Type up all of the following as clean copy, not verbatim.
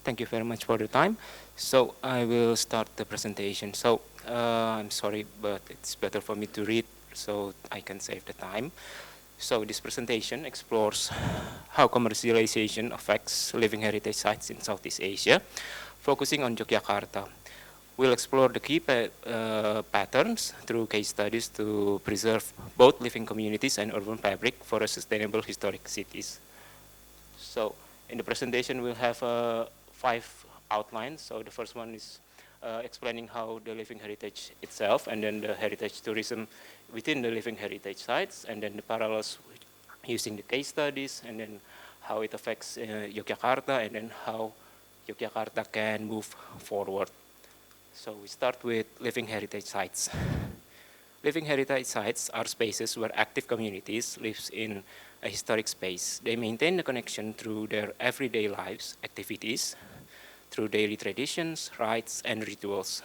Thank you very much for the time. So I will start the presentation. So I'm sorry, but it's better for me to read so I can save the time. So this presentation explores how commercialization affects living heritage sites in Southeast Asia, focusing on Yogyakarta. We'll explore the key patterns through case studies to preserve both living communities and urban fabric for a sustainable historic cities. So in the presentation, we'll have 5 outlines. So the first one is explaining how the living heritage itself, and then the heritage tourism within the living heritage sites, and then the parallels using the case studies, and then how it affects Yogyakarta, and then how Yogyakarta can move forward. So we start with living heritage sites. Living heritage sites are spaces where active communities live in a historic space. They maintain the connection through their everyday lives, activities, through daily traditions, rites, and rituals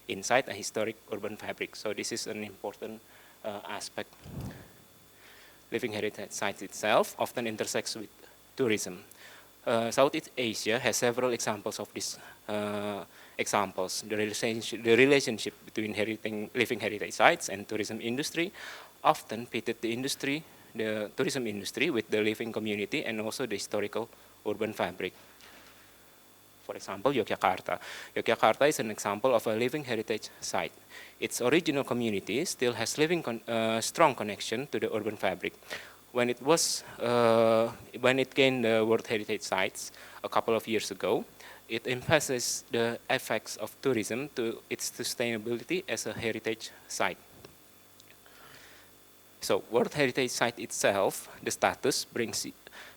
inside a historic urban fabric. So this is an important aspect. Living heritage sites itself often intersects with tourism. Southeast Asia has several examples of these examples. The relationship between living heritage sites and tourism industry often pitted the tourism industry with the living community and also the historical urban fabric. For example, Yogyakarta. Yogyakarta is an example of a living heritage site. Its original community still has strong connection to the urban fabric. When it gained the World Heritage Sites a couple of years ago, it emphasizes the effects of tourism to its sustainability as a heritage site. So World Heritage Site itself, the status brings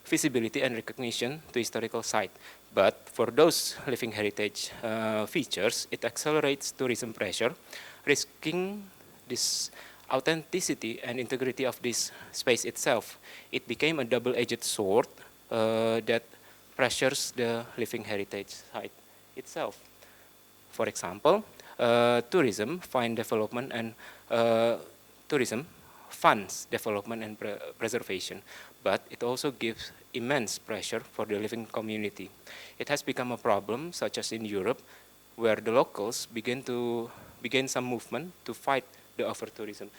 visibility and recognition to historical site. But for those living heritage features, it accelerates tourism pressure, risking this authenticity and integrity of this space itself. It became a double-edged sword that pressures the living heritage site itself. For example, tourism funds development and preservation, but it also gives immense pressure for the living community. It has become a problem, such as in Europe, where the locals begin some movement to fight the over-tourism.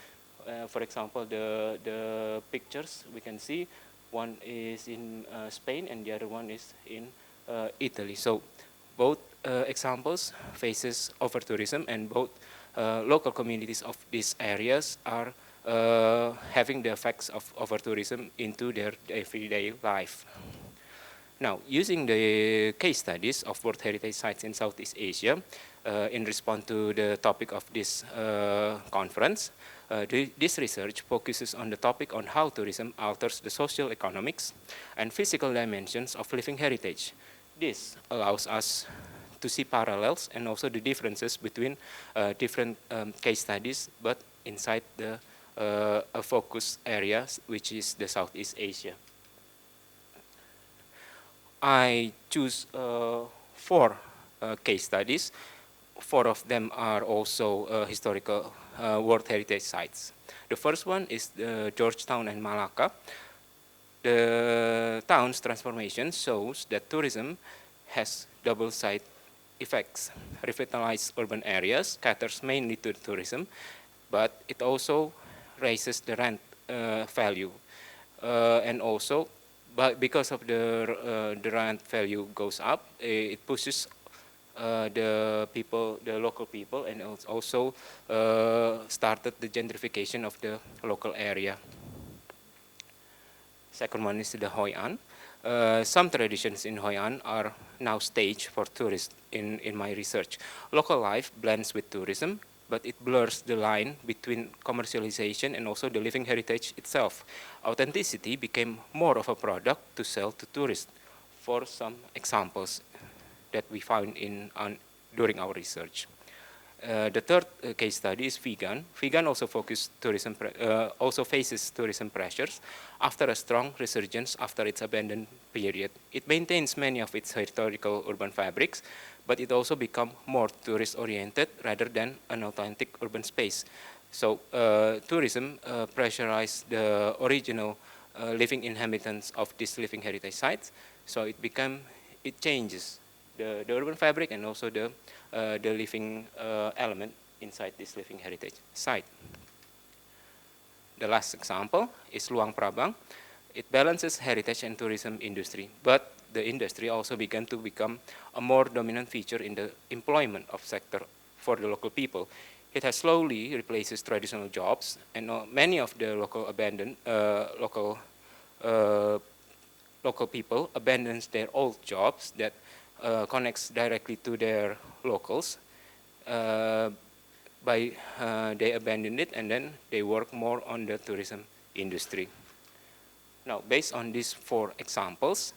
For example, the pictures we can see, one is in Spain and the other one is in Italy. So both examples faces over-tourism, and both local communities of these areas are having the effects of over-tourism into their everyday life. Now, using the case studies of World Heritage Sites in Southeast Asia, in response to the topic of this conference, this research focuses on the topic on how tourism alters the social, economics, and physical dimensions of living heritage. This allows us to see parallels and also the differences between different case studies, but inside the a focus area, which is the Southeast Asia. I choose 4 case studies. 4 of them are also historical World Heritage Sites. The first one is Georgetown and Malacca. The town's transformation shows that tourism has double side effects. Revitalized urban areas caters mainly to tourism, but it also raises the rent value, and also, but because of the rent value goes up, it pushes the local people, and also started the gentrification of the local area. Second one is the Hoi An. Some traditions in Hoi An are now staged for tourists in my research. Local life blends with tourism, but it blurs the line between commercialization and also the living heritage itself. Authenticity became more of a product to sell to tourists. For some examples that we found during our research. The third case study is Vigan. Vigan also faces tourism pressures after a strong resurgence after its abandoned period. It maintains many of its historical urban fabrics, but it also become more tourist-oriented rather than an authentic urban space. So tourism pressurized the original living inhabitants of these living heritage sites. So it changes the urban fabric and also the living element inside this living heritage site. The last example is Luang Prabang. It balances heritage and tourism industry, but the industry also began to become a more dominant feature in the employment of sector for the local people. It has slowly replaces traditional jobs, and many of the local local people abandons their old jobs that connects directly to their locals. They abandon it and then they work more on the tourism industry. Now, based on these 4 examples,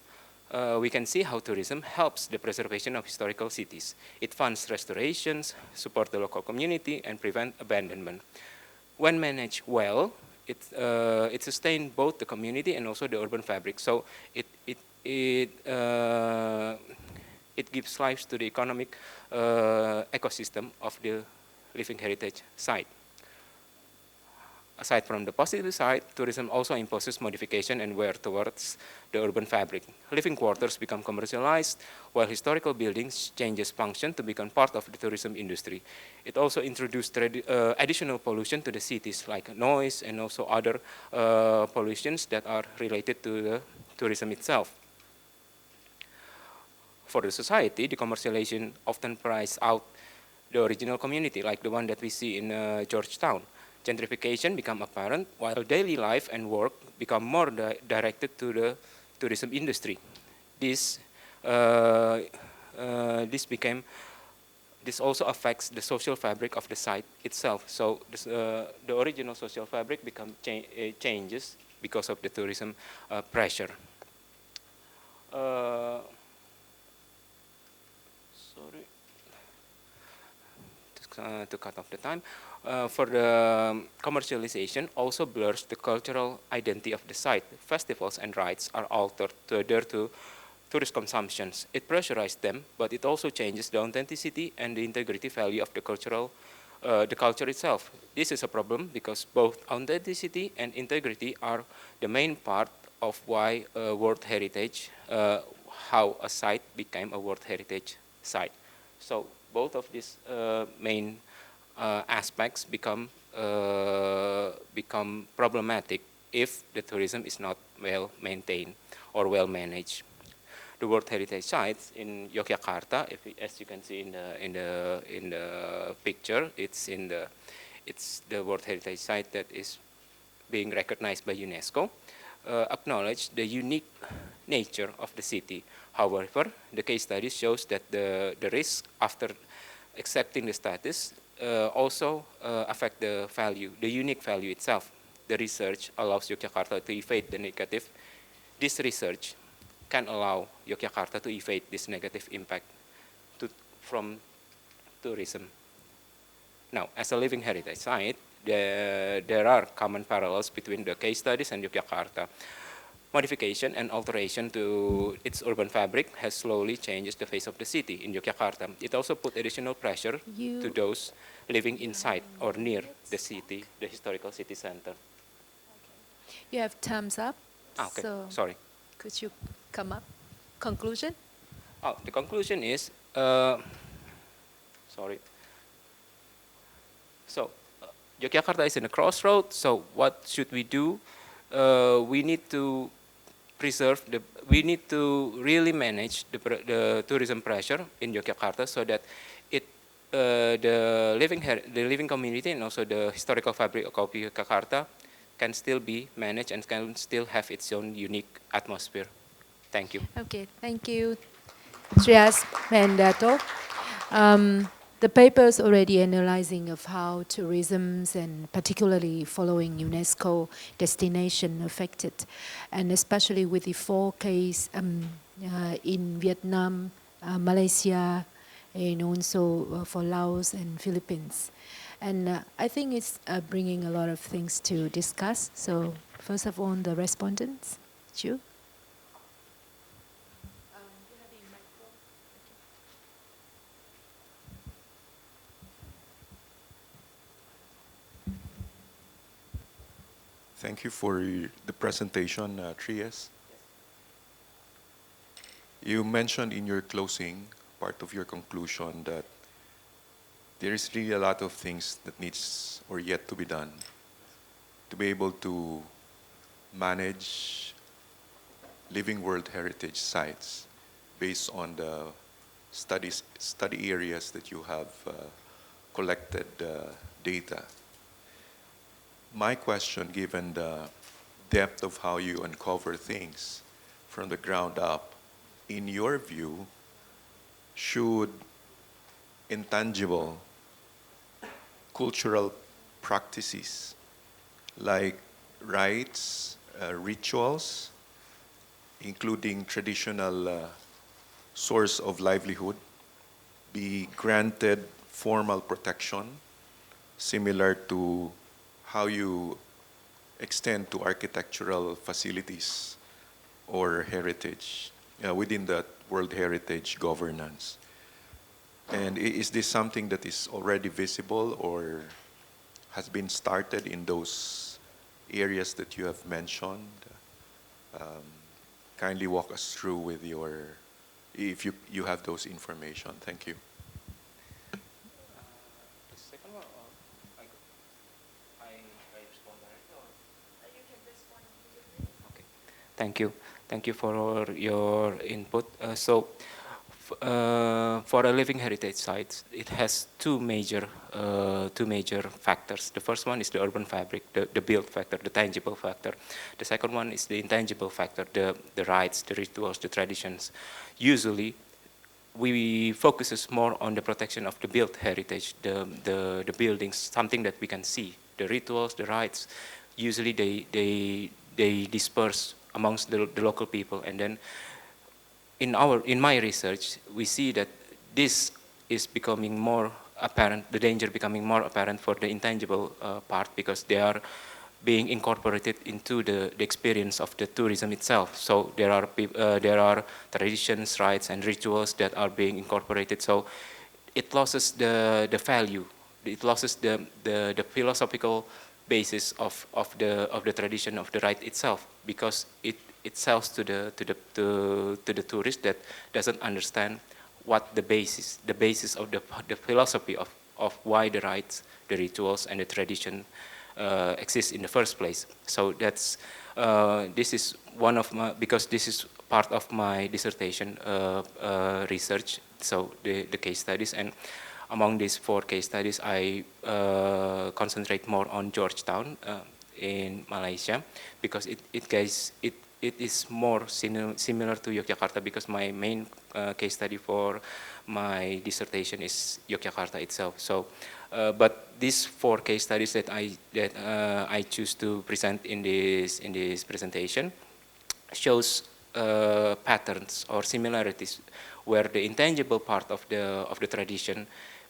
we can see how tourism helps the preservation of historical cities. It funds restorations, support the local community, and prevent abandonment. When managed well, it sustains both the community and also the urban fabric. So it gives life to the economic ecosystem of the living heritage site. Aside from the positive side, tourism also imposes modification and wear towards the urban fabric. Living quarters become commercialized, while historical buildings changes function to become part of the tourism industry. It also introduced additional pollution to the cities, like noise and also other pollutions that are related to the tourism itself. For the society, the commercialization often prices out the original community, like the one that we see in Georgetown. Gentrification become apparent, while daily life and work become more directed to the tourism industry. This also affects the social fabric of the site itself. So the original social fabric changes because of the tourism pressure. Sorry. To cut off the time. For the commercialization also blurs the cultural identity of the site. Festivals and rites are altered to adhere to tourist consumptions. It pressurizes them, but it also changes the authenticity and the integrity value of the culture itself. This is a problem because both authenticity and integrity are the main part of why World Heritage, how a site became a World Heritage site. So both of these main aspects become problematic if the tourism is not well maintained or well managed. The World Heritage sites in Yogyakarta, as you can see in the picture, it's the World Heritage site that is being recognized by UNESCO. Acknowledge the unique nature of the city. However, the case study shows that the risk after accepting the status also affect the value, the unique value itself. The research allows Yogyakarta to evade the negative. This research can allow Yogyakarta to evade this negative impact from tourism. Now, as a living heritage site, there are common parallels between the case studies and Yogyakarta. Modification and alteration to its urban fabric has slowly changed the face of the city in Yogyakarta. It also put additional pressure to those living inside or near the city, the historical city center. Okay. You have thumbs up. Okay, so sorry. Could you come up? Conclusion? Oh, the conclusion is, sorry. So, Yogyakarta is in a crossroad, so what should we do? We need to preserve we need to really manage the tourism pressure in Yogyakarta so that the living community and also the historical fabric of Yogyakarta can still be managed and can still have its own unique atmosphere. Thank you. Okay, thank you, TRIAS MAHENDARTO. The paper is already analyzing of how tourism and particularly following UNESCO destination affected, and especially with the 4 cases in Vietnam, Malaysia, and also for Laos and Philippines. And I think it's bringing a lot of things to discuss. So first of all, the respondents, Chu. Thank you for the presentation, TRIAS. You mentioned in your closing part of your conclusion that there is really a lot of things that needs or yet to be done to be able to manage living World Heritage sites based on the study areas that you have collected data. My question, given the depth of how you uncover things from the ground up, in your view, should intangible cultural practices like rites, rituals, including traditional source of livelihood, be granted formal protection similar to how you extend to architectural facilities or heritage within the World Heritage governance? And is this something that is already visible or has been started in those areas that you have mentioned? Kindly walk us through with your, if you have those information. Thank you. The second one, I respond directly or? You can respond immediately. Okay. Thank you. Thank you for your input. For a living heritage site, it has two major factors. The first one is the urban fabric, the built factor, the tangible factor. The second one is the intangible factor, the rites, the rituals, the traditions. Usually, we focuses more on the protection of the built heritage, the buildings, something that we can see. The rituals, the rites, usually they disperse amongst the local people, and then in my research, we see that this is becoming more apparent, the danger becoming more apparent for the intangible part, because they are being incorporated into the experience of the tourism itself. So there are traditions, rites, and rituals that are being incorporated. So it loses the value, it loses the philosophical basis of the tradition of the rite itself, because it sells to the tourist that doesn't understand what the basis of the philosophy of why the rites, the rituals, and the tradition exist in the first place. So that's this is one of my, because this is part of my dissertation research. So the case studies, and among these 4 case studies, I concentrate more on Georgetown in Malaysia, because it is more similar to Yogyakarta, because my main case study for my dissertation is Yogyakarta itself. So, but these 4 case studies that I choose to present in this presentation shows patterns or similarities where the intangible part of the tradition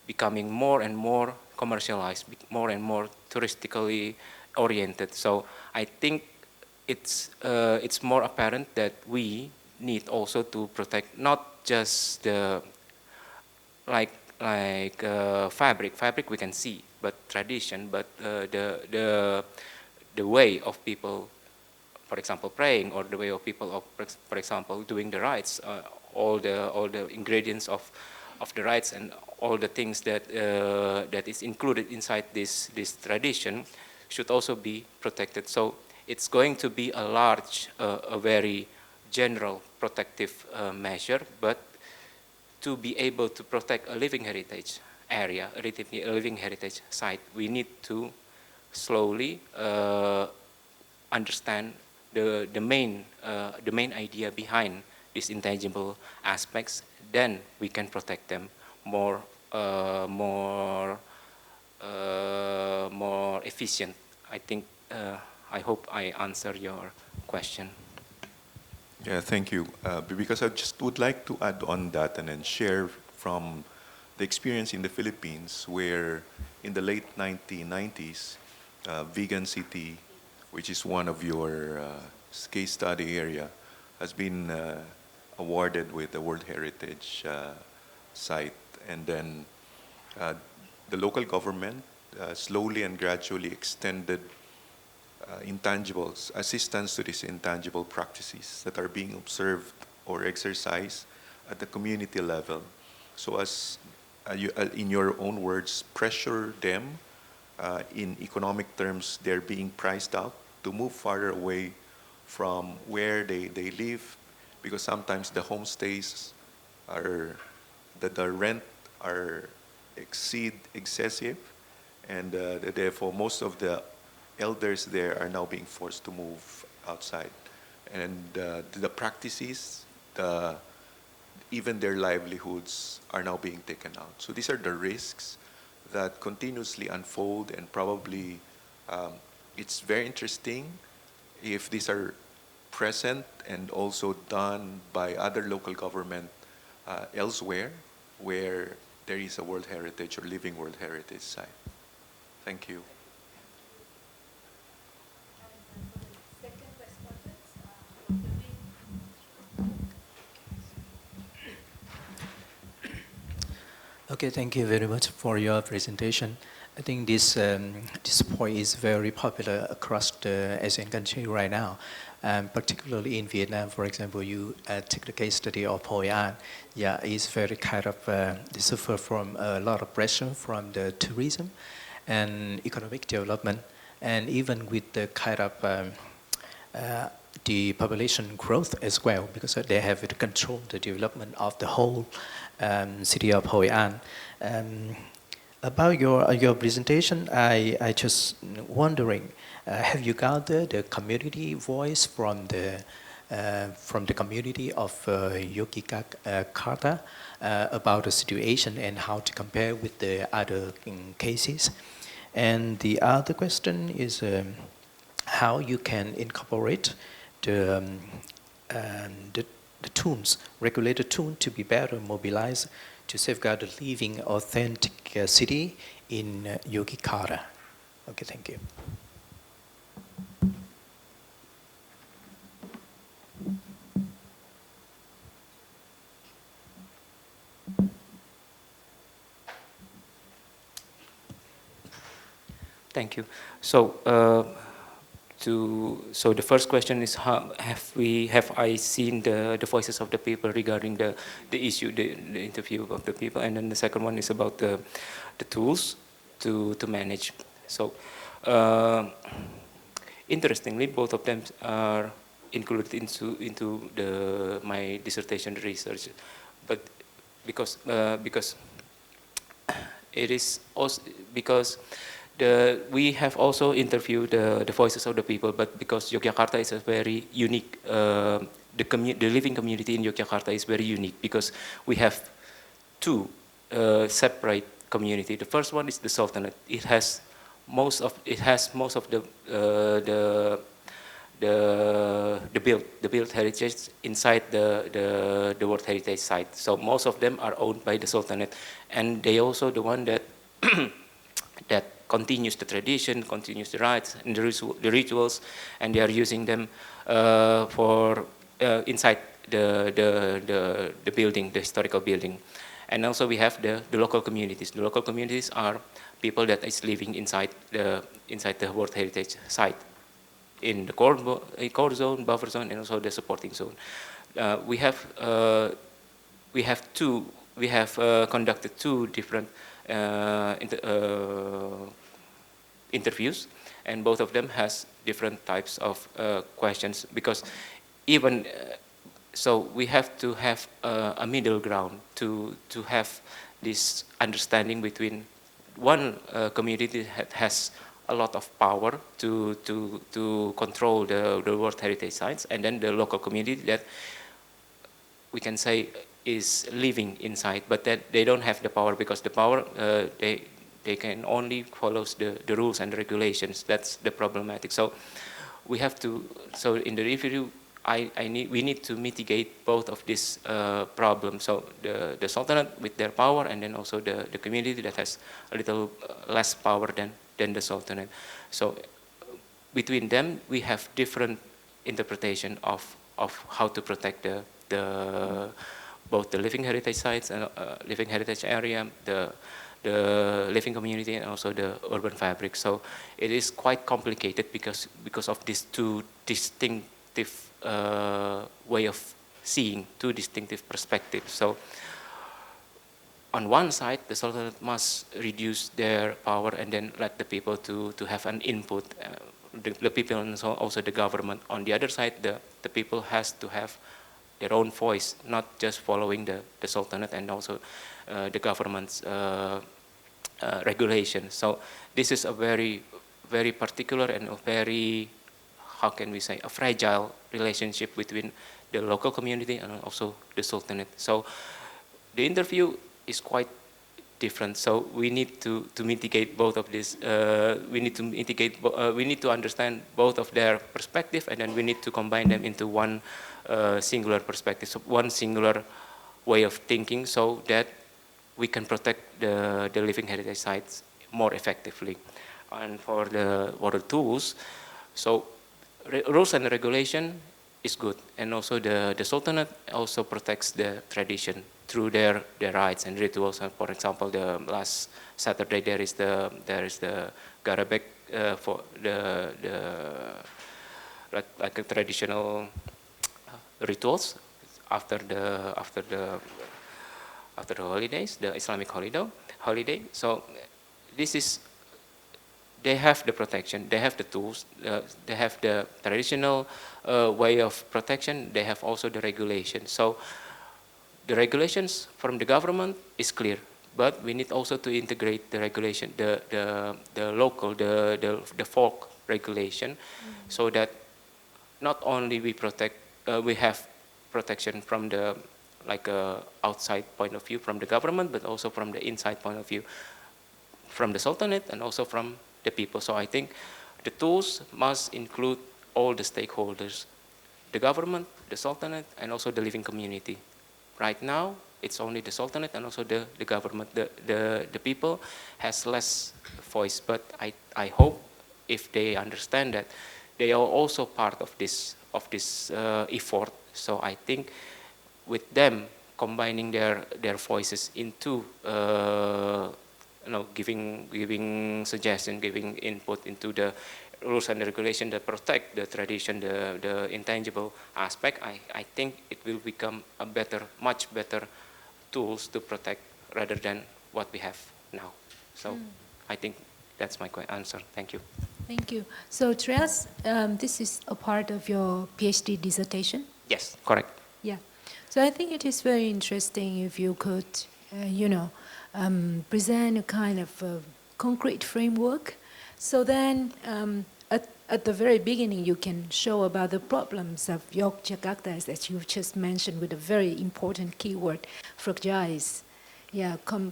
becoming more and more commercialized, more and more touristically oriented. So I think it's more apparent that we need also to protect not just the fabric we can see, but tradition, but the way of people, for example, praying, or the way of people of, for example, doing the rites, all the ingredients of the rites, and all the things that that is included inside this tradition should also be protected. So it's going to be a large, a very general protective measure, but to be able to protect a living heritage area, a living heritage site, we need to slowly understand the main idea behind these intangible aspects. Then we can protect them more efficient. I think I hope I answer your question. Yeah, thank you. Because I just would like to add on that and then share from the experience in the Philippines, where in the late 1990s, Vegan City, which is one of your case study area, has been awarded with the World Heritage site. And then the local government slowly and gradually extended intangibles, assistance to these intangible practices that are being observed or exercised at the community level. so as in your own words, pressure them in economic terms, they're being priced out to move farther away from where they live, because sometimes the homestays are, the rent are excessive, and therefore most of the elders there are now being forced to move outside. And the practices, even their livelihoods are now being taken out. So these are the risks that continuously unfold, and probably it's very interesting if these are present and also done by other local government elsewhere where there is a World Heritage or Living World Heritage site. Thank you. Okay, thank you very much for your presentation. I think this point is very popular across the Asian country right now, particularly in Vietnam. For example, you take the case study of Hoi An. Yeah, it's very kind of they suffer from a lot of pressure from the tourism and economic development, and even with the kind of the population growth as well, because they have to control the development of the whole city of Hoi An. About your presentation, I just wondering, have you gathered the community voice from the community of Yogyakarta about the situation and how to compare with the other cases? And the other question is how you can incorporate the tools, regulated tools, to be better mobilized to safeguard the living authentic city in Yogyakarta. Okay, thank you. Thank you. So, so the first question is, have I seen the voices of the people regarding the issue, the interview of the people, and then the second one is about the tools to manage. So interestingly, both of them are included into my dissertation research, but because it is also because we have also interviewed the voices of the people, but because Yogyakarta is a very unique, the living community in Yogyakarta is very unique because we have two separate community. The first one is the Sultanate. It has most of the built heritage inside the World Heritage Site. So most of them are owned by the Sultanate, and they also the one that that continues the tradition, continues the rites and the rituals, and they are using them for inside the building, the historical building. And also we have the local communities. The local communities are people that is living inside the World Heritage Site, in the core zone, buffer zone, and also the supporting zone. We have conducted two different interviews, and both of them has different types of questions, because even so we have to have a middle ground to have this understanding between one community that has a lot of power to control the World Heritage Sites, and then the local community that we can say is living inside, but that they don't have the power, because the power they can only follow the rules and the regulations. That's the problematic. So we have to, so in the review we need to mitigate both of these problems. So the Sultanate with their power, and then also the community that has a little less power than the Sultanate. So between them we have different interpretation of how to protect both the living heritage sites and living heritage area, the living community, and also the urban fabric. So it is quite complicated because of these two distinctive way of seeing, two distinctive perspectives. So on one side, the Sultanate must reduce their power and then let the people to have an input. The people and also the government. On the other side, the people has to have their own voice, not just following the Sultanate and also the government's regulation. So this is a very, very particular and a very, how can we say, a fragile relationship between the local community and also the Sultanate. So the interview is quite different. So we need to mitigate both of this. We need to mitigate. We need to understand both of their perspective, and then we need to combine them into one singular perspective, so one singular way of thinking, so that we can protect the living heritage sites more effectively. And for the tools, so rules and regulation is good, and also the Sultanate also protects the tradition through their rites and rituals. And for example, the last Saturday there is the garabek for the like a traditional rituals after the holidays, the Islamic holiday. So this is, they have the protection, they have the tools, they have the traditional way of protection, they have also the regulation. So the regulations from the government is clear, but we need also to integrate the regulation, the local, the folk regulation, so that not only we protect, we have protection from the outside point of view from the government, but also from the inside point of view from the Sultanate and also from the people. So I think the tools must include all the stakeholders, the government, the Sultanate, and also the living community. Right now, it's only the Sultanate and also the government. The people has less voice, but I hope if they understand that they are also part of this effort. So I think with them combining their voices into giving suggestion, giving input into the rules and the regulation that protect the tradition, the intangible aspect, I think it will become a much better tools to protect rather than what we have now. So I think that's my answer. Thank you. Thank you. So TRIAS, this is a part of your PhD dissertation? Yes, correct. Yeah. So I think it is very interesting if you could, present a kind of concrete framework. So then, at the very beginning, you can show about the problems of Yogyakarta, as you just mentioned, with a very important keyword, fragile,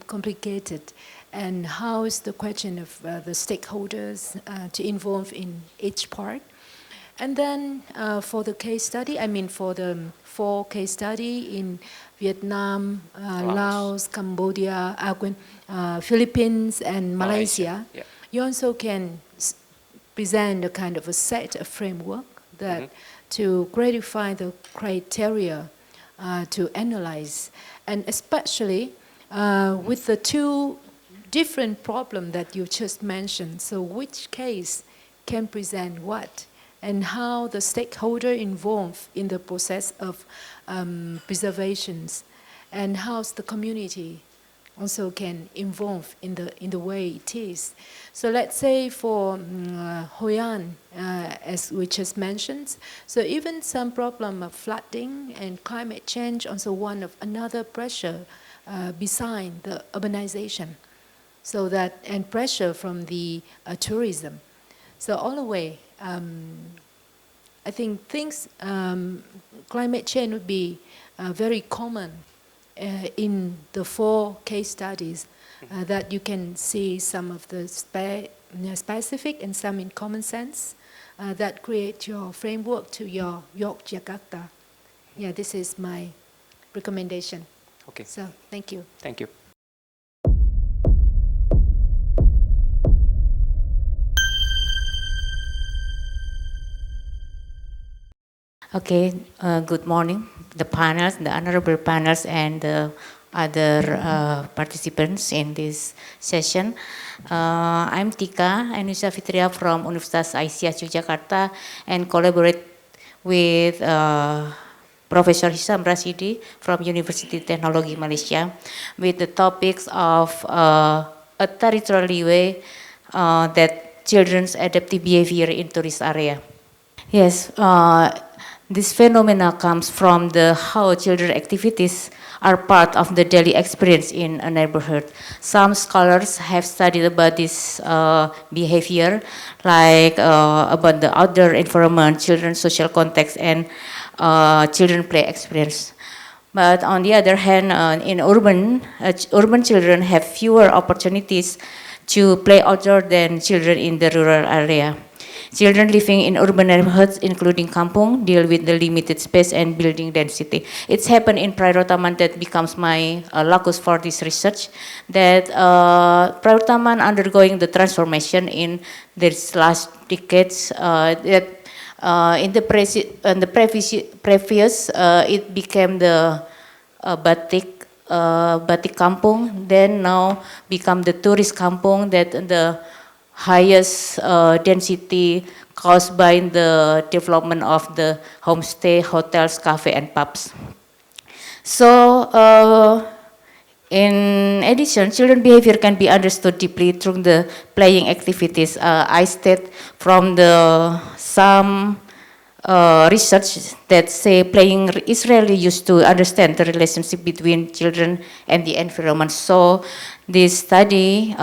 complicated, and how is the question of the stakeholders to involve in each part. And then for the case study, for the 4 case study in Vietnam, Laos, Cambodia, Philippines, and Malaysia, Yeah. you also can present a kind of a set, a framework that to clarify the criteria to analyze, and especially with the 2 different problems that you just mentioned. So which case can present what, and how the stakeholder involved in the process of preservations, and how the community also can involve in the way it is. So let's say for Hoi An, as we just mentioned, so even some problem of flooding and climate change, also one of another pressure beside the urbanization, so that, and pressure from the tourism. So all the way, I think things, climate change would be very common in the 4 case studies, that you can see some of the specific and some in common sense that create your framework to your Yogyakarta. Yeah, this is my recommendation. Okay. So thank you. Thank you. Okay, good morning, the panels, the honorable panels, and the other participants in this session. I'm TIKA, AINUNNISA FITRIA from Universitas Yogyakarta, and collaborate with Professor HISYAM RASIDI from University Technology Malaysia with the topics of a territorial leeway that children's adaptive behavior in tourist area. Yes, this phenomena comes from the how children activities are part of the daily experience in a neighborhood. Some scholars have studied about this behavior, like about the outdoor environment, children's social context, and children play experience. But on the other hand, in urban children have fewer opportunities to play outdoor than children in the rural area. Children living in urban neighborhoods, including kampung, deal with the limited space and building density. It's happened in Prairutaman that becomes my locus for this research, that Prairutaman undergoing the transformation in this last decades, that in the previous, it became the batik kampung, then now become the tourist kampung, that the highest density caused by the development of the homestay, hotels, cafe, and pubs. So, in addition, children behavior can be understood deeply through the playing activities. I state from some research that say playing is rarely used to understand the relationship between children and the environment. So this study,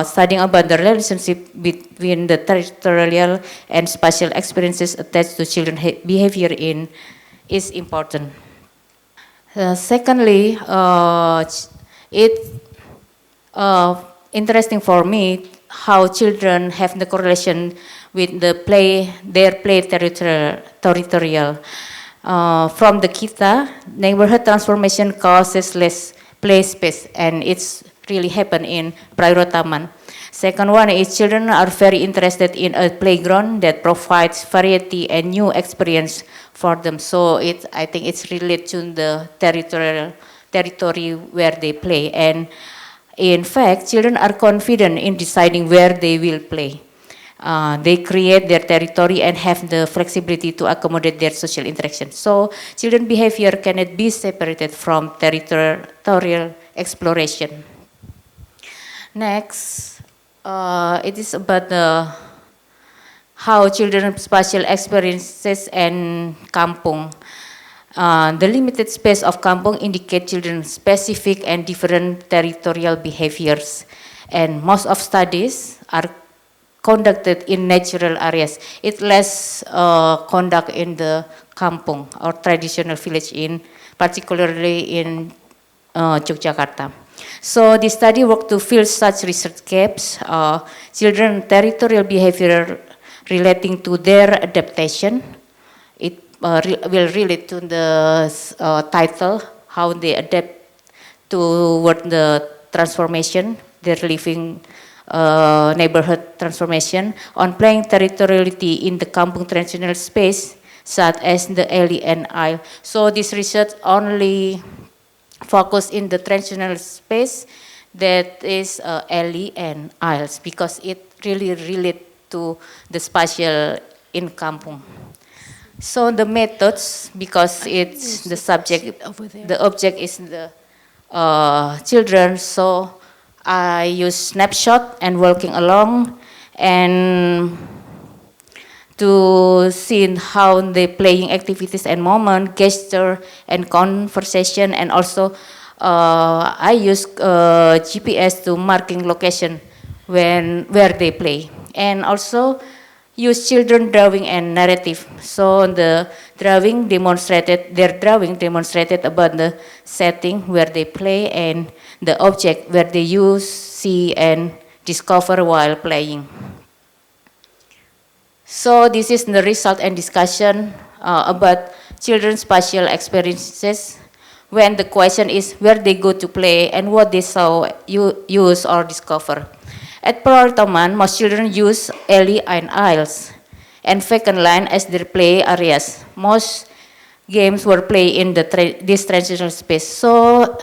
studying about the relationship between the territorial and spatial experiences attached to children behavior is important. Secondly, it's interesting for me how children have the correlation with their play territorial. From the KITA, neighborhood transformation causes less play space, and it's really happened in Prairutaman. Second one is children are very interested in a playground that provides variety and new experience for them. So I think it's related to the territory where they play. And in fact, children are confident in deciding where they will play. They create their territory and have the flexibility to accommodate their social interaction. So children behavior cannot be separated from territorial exploration. Next, it is about how children spatial experiences and kampung. The limited space of kampung indicate children's specific and different territorial behaviors. And most of studies are conducted in natural areas. It less conduct in the kampung or traditional village, particularly in Yogyakarta. So the study worked to fill such research gaps. Children territorial behavior relating to their adaptation. It will relate to the title, how they adapt toward the transformation, their living neighborhood transformation, on playing territoriality in the kampung traditional space, such as the alley and aisle. So this research only focus in the traditional space, that is alley and aisles, because it really relates to the spatial in kampung. So the methods, because it's the subject, the object is the children, so I use snapshot and walking along and to see how they playing activities and moment, gesture and conversation, and also I use GPS to marking location where they play, and also use children drawing and narrative. So their drawing demonstrated about the setting where they play and the object where they use, see, and discover while playing. So this is the result and discussion about children's spatial experiences when the question is where they go to play and what they saw, use, or discover. At Prairutaman, most children use alley and aisles and vacant land as their play areas. Most games were played in this transitional space. So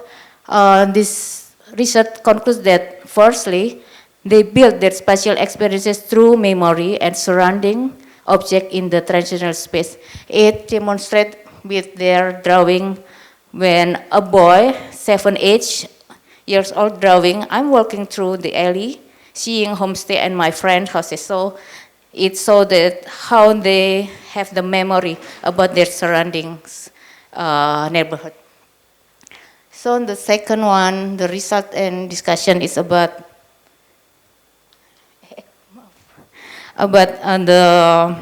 this research concludes that firstly, they build their spatial experiences through memory and surrounding object in the transitional space. It demonstrates with their drawing. When a boy, 7 years old, drawing, I'm walking through the alley, seeing homestay and my friend houses. So it showed that how they have the memory about their surroundings, neighborhood. So the second one, the result and discussion is about the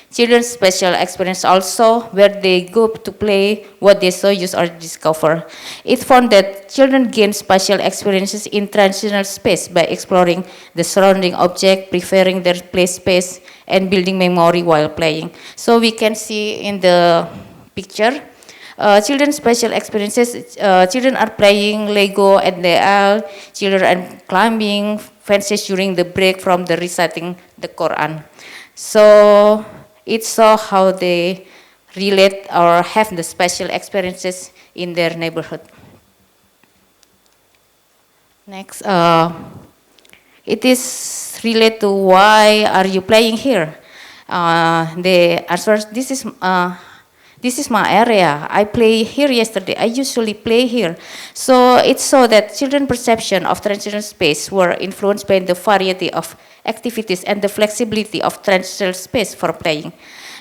children's special experience also, where they go to play what they saw, use, or discover. It found that children gain special experiences in transitional space by exploring the surrounding object, preferring their play space, and building memory while playing. So we can see in the picture, children's special experiences, children are playing Lego at the aisle, children are climbing fences during the break from the reciting the Quran. So it saw how they relate or have the special experiences in their neighborhood. Next, it is related to why are you playing here? The answer, this is my area. I play here yesterday. I usually play here. So it saw that children's perception of transitional space were influenced by the variety of activities and the flexibility of transitional space for playing.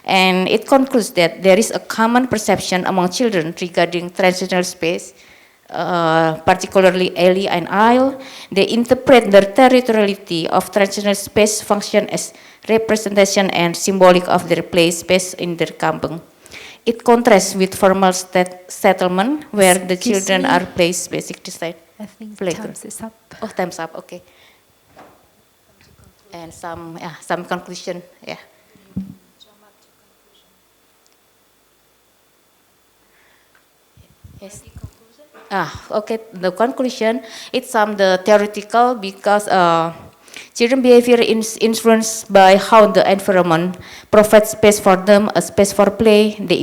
And it concludes that there is a common perception among children regarding transitional space, particularly alley and aisle. They interpret the territoriality of transitional space function as representation and symbolic of their play space in their kampung. It contrasts with formal settlement where the children are placed basically side. I think playground. time's is up. Oh, time's up. Okay. And some conclusion. Yeah. Yes. Okay. The conclusion. It's the theoretical because children behavior is influenced by how the environment provides space for them, a space for play. They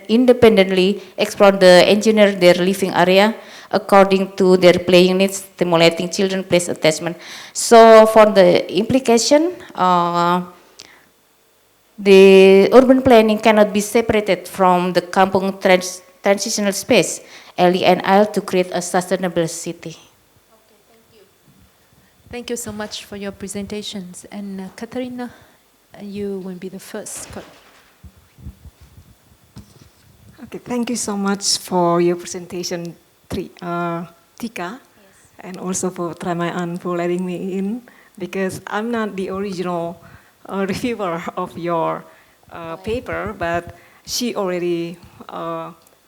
independently explore the engineer their living area according to their playing needs, stimulating children place attachment. So for the implication, the urban planning cannot be separated from the kampung transitional space, alley and aisle, to create a sustainable city. Thank you so much for your presentations. And Katarina, you will be the first. Okay, thank you so much for your presentation, TIKA, and also for Tramayan for letting me in, because I'm not the original reviewer of your paper, but she already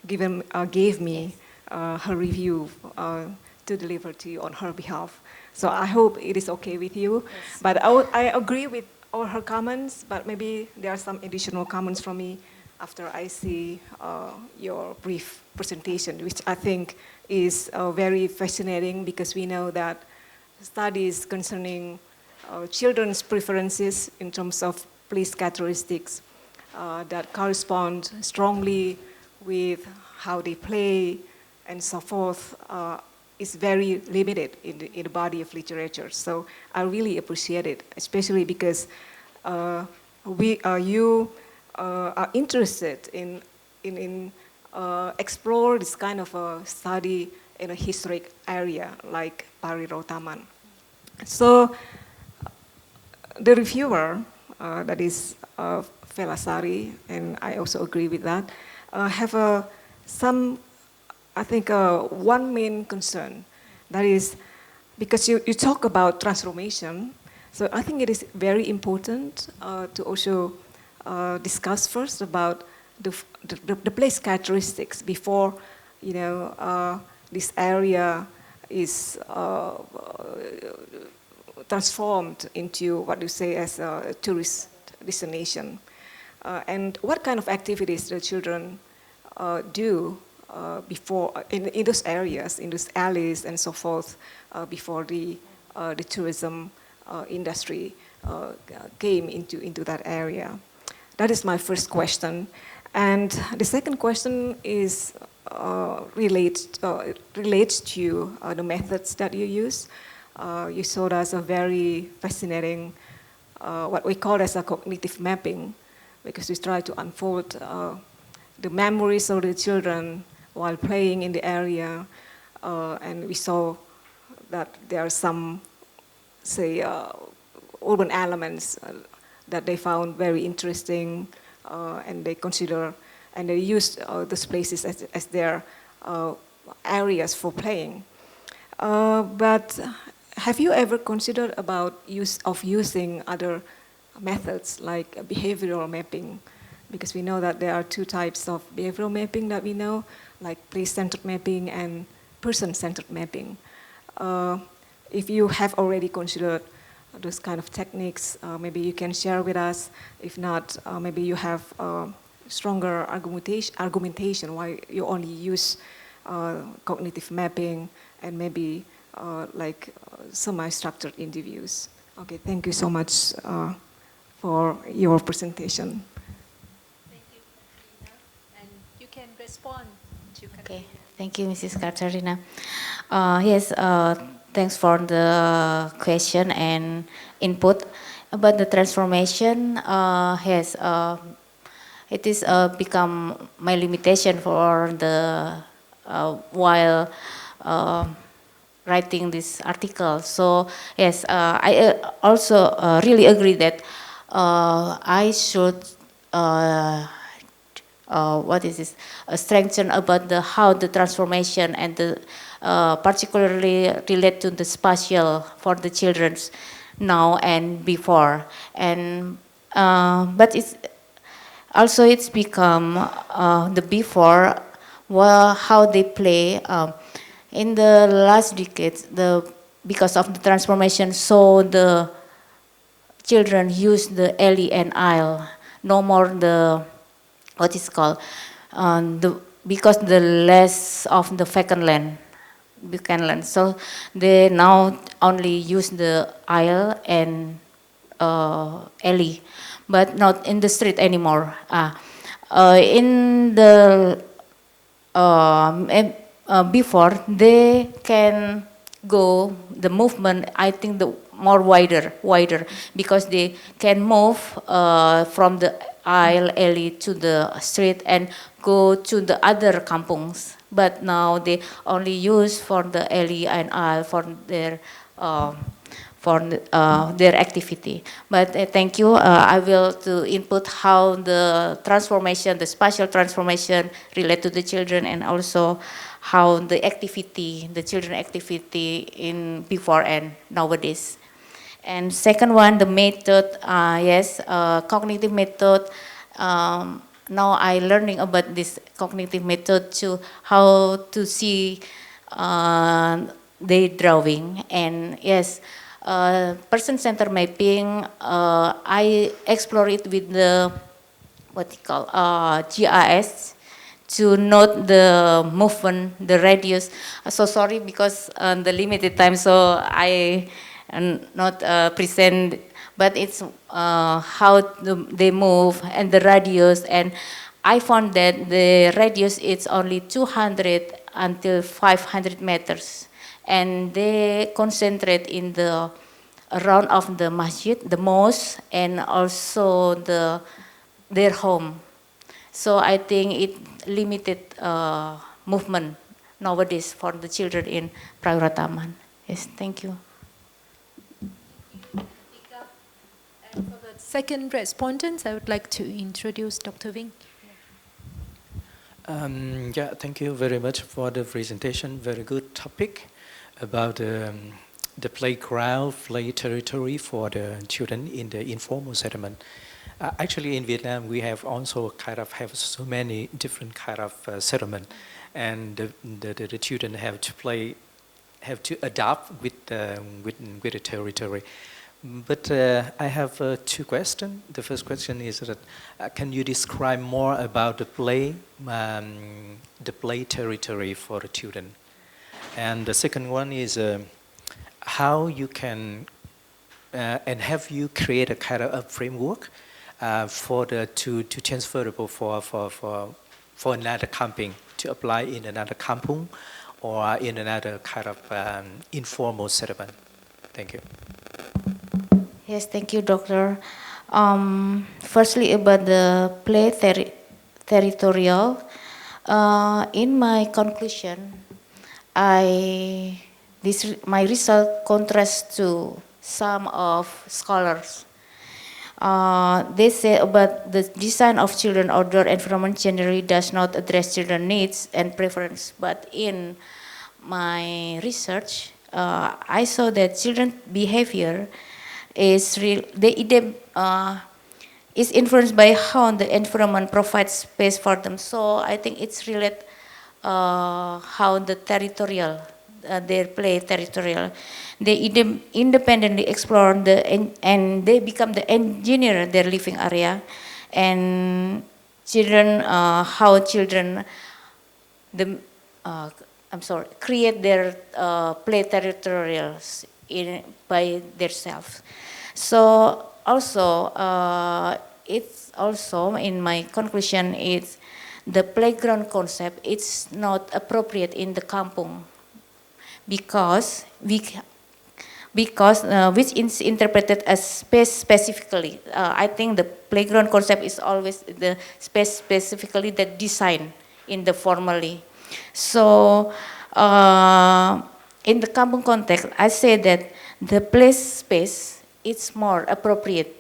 gave me her review to deliver to you on her behalf. So I hope it is okay with you. Yes. But I agree with all her comments, but maybe there are some additional comments from me after I see your brief presentation, which I think is very fascinating, because we know that studies concerning children's preferences in terms of place characteristics that correspond strongly with how they play and so forth is very limited in the body of literature. So I really appreciate it, especially because you are interested in explore this kind of a study in a historic area like Pariro-Taman. So the reviewer, that is Velasari, and I also agree with that, have some, I think, one main concern. That is, because you talk about transformation, so I think it is very important to also discuss first about the place characteristics before, you know, this area is transformed into what you say as a tourist destination. And what kind of activities the children do before in those areas, in those alleys and so forth, before the tourism industry came into that area. That is my first question. And the second question is relates to the methods that you use. You showed us a very fascinating, what we call as a cognitive mapping, because we try to unfold the memories of the children while playing in the area, and we saw that there are some, say, urban elements that they found very interesting, and they consider and they use those places as their areas for playing. But have you ever considered about using other methods like behavioral mapping? Because we know that there are two types of behavioral mapping that we know, like place-centered mapping and person-centered mapping. If you have already considered those kind of techniques, maybe you can share with us. If not, maybe you have stronger argumentation why you only use cognitive mapping and maybe semi-structured interviews. Okay, thank you so much for your presentation. Thank you, Katarina. And you can respond to Katarina. Okay, thank you, Mrs. Katarina. Yes, thanks for the question and input about the transformation. Yes, it is become my limitation for the while writing this article. So yes, I also really agree that I should what is this strengthen about the how the transformation and the particularly relate to the spatial for the children's now and before, and but it's become the before how they play in the last decades, because of the transformation, so the children use the alley and aisle, no more the what is called because the less of the vacant land, so they now only use the aisle and alley, but not in the street anymore. In the before they can go the movement, I think the more wider, because they can move from the aisle alley to the street and go to the other kampungs. But now they only use for the alley and aisle for their activity. But thank you. I will to input how the transformation, the spatial transformation relate to the children, and also how the activity, the children activity in before and nowadays. And second one, the method, yes, cognitive method. Now I learning about this cognitive method to how to see the drawing. And yes, person-centered mapping, I explore it with the what you call GIS to note the movement, the radius. So sorry because the limited time, so I not present, but it's how they move and the radius. And I found that the radius is only 200 until 500 meters. And they concentrate in the around of the masjid, the mosque, and also their home. So I think it limited movement nowadays for the children in Prayurataman. Yes, thank you. And for the second respondent, I would like to introduce Dr. Vinh. Yeah, thank you very much for the presentation. Very good topic about the playground, play territory for the children in the informal settlement. Actually, in Vietnam, we have also have so many different kind of settlement, and the children have to adapt with the territory. But I have two questions. The first question is that can you describe more about the play territory for the children? And the second one is how you can and have you create a kind of a framework for the to transferable for another camping to apply in another kampung or in another kind of informal settlement. Thank you. Yes, thank you, Doctor. Firstly, about the play Territorial. In my conclusion, my result contrasts to some of scholars. They say about the design of children outdoor environment generally does not address children's needs and preference. But in my research, I saw that children's behavior is is influenced by how the environment provides space for them. So I think it's related how the territorial, they play territorial. They independently explore and they become the engineer their living area, and children, how children, the create their play territorials by themselves. So also, it's also in my conclusion, it's the playground concept. It's not appropriate in the kampung because which is interpreted as space specifically. I think the playground concept is always the space specifically that design in the formally. So in the kampung context, I say that the play space is more appropriate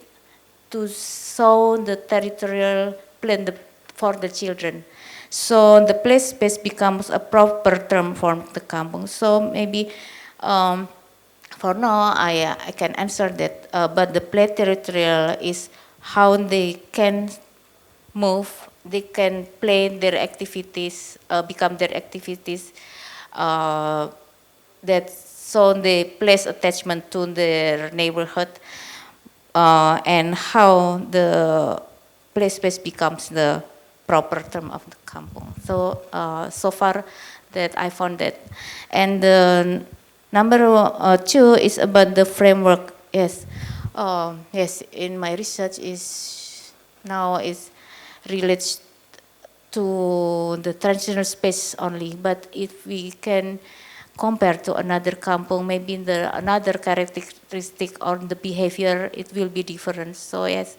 to show the territorial plan for the children. So the play space becomes a proper term for the kampung. So maybe for now I can answer that, but the play territorial is how they can move, they can play their activities, become their activities, that so they place attachment to their neighborhood, and how the play space becomes the proper term of the kampung. So so far that I found that. And the number 2 is about the framework. Yes, yes. In my research is relates to the transitional space only. But if we can compare to another kampung, maybe another characteristic or the behavior, it will be different. So yes,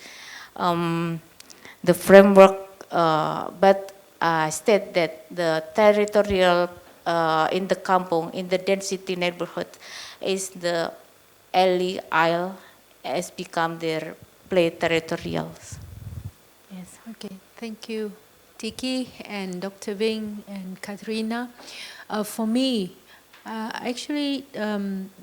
the framework. But I state that the territorial in the kampung, in the density neighborhood, is the alley aisle has become their play territorials. Yes. Okay, thank you, Tiki and Dr. Ving and Katrina. For me, actually,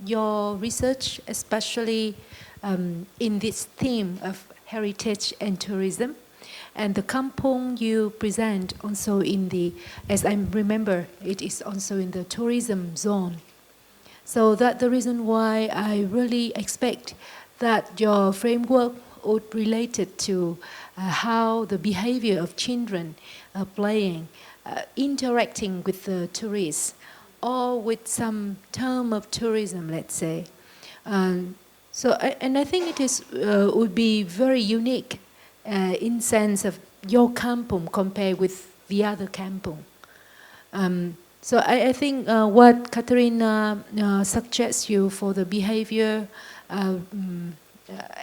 your research, especially in this theme of heritage and tourism, and the kampung you present also in the, as I remember, it is also in the tourism zone. So that's the reason why I really expect that your framework would related to how the behavior of children playing, interacting with the tourists, or with some term of tourism, let's say. And I think it is would be very unique in sense of your kampung compared with the other kampung. So I think what Katerina suggests you for the behavior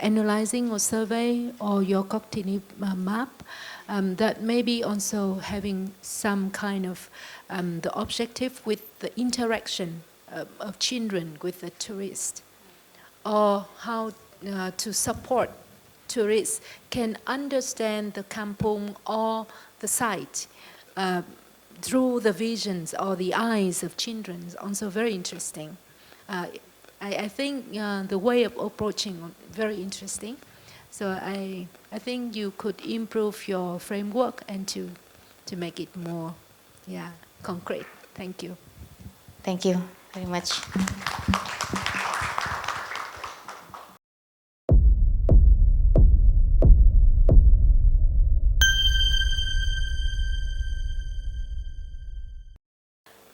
analyzing or survey or your cognitive map, that maybe also having some kind of the objective with the interaction of children with the tourist, or how to support tourists can understand the kampung or the site through the visions or the eyes of children. Also very interesting. I think the way of approaching very interesting. So I think you could improve your framework and to make it more concrete. Thank you. Thank you very much.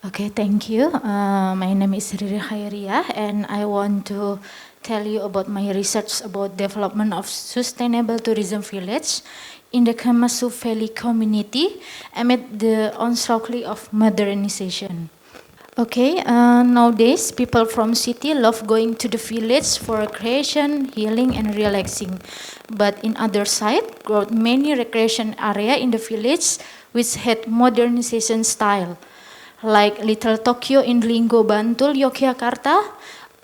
Okay, thank you. My name is RIRI CHAIRIYAH, and I want to tell you about my research about development of sustainable tourism village in the Kemesu Valley community amid the onslaught of modernization. Okay, nowadays people from city love going to the village for recreation, healing, and relaxing. But in other side, growth many recreation area in the village which had modernization style, like Little Tokyo in Linggo Bantul, Yogyakarta,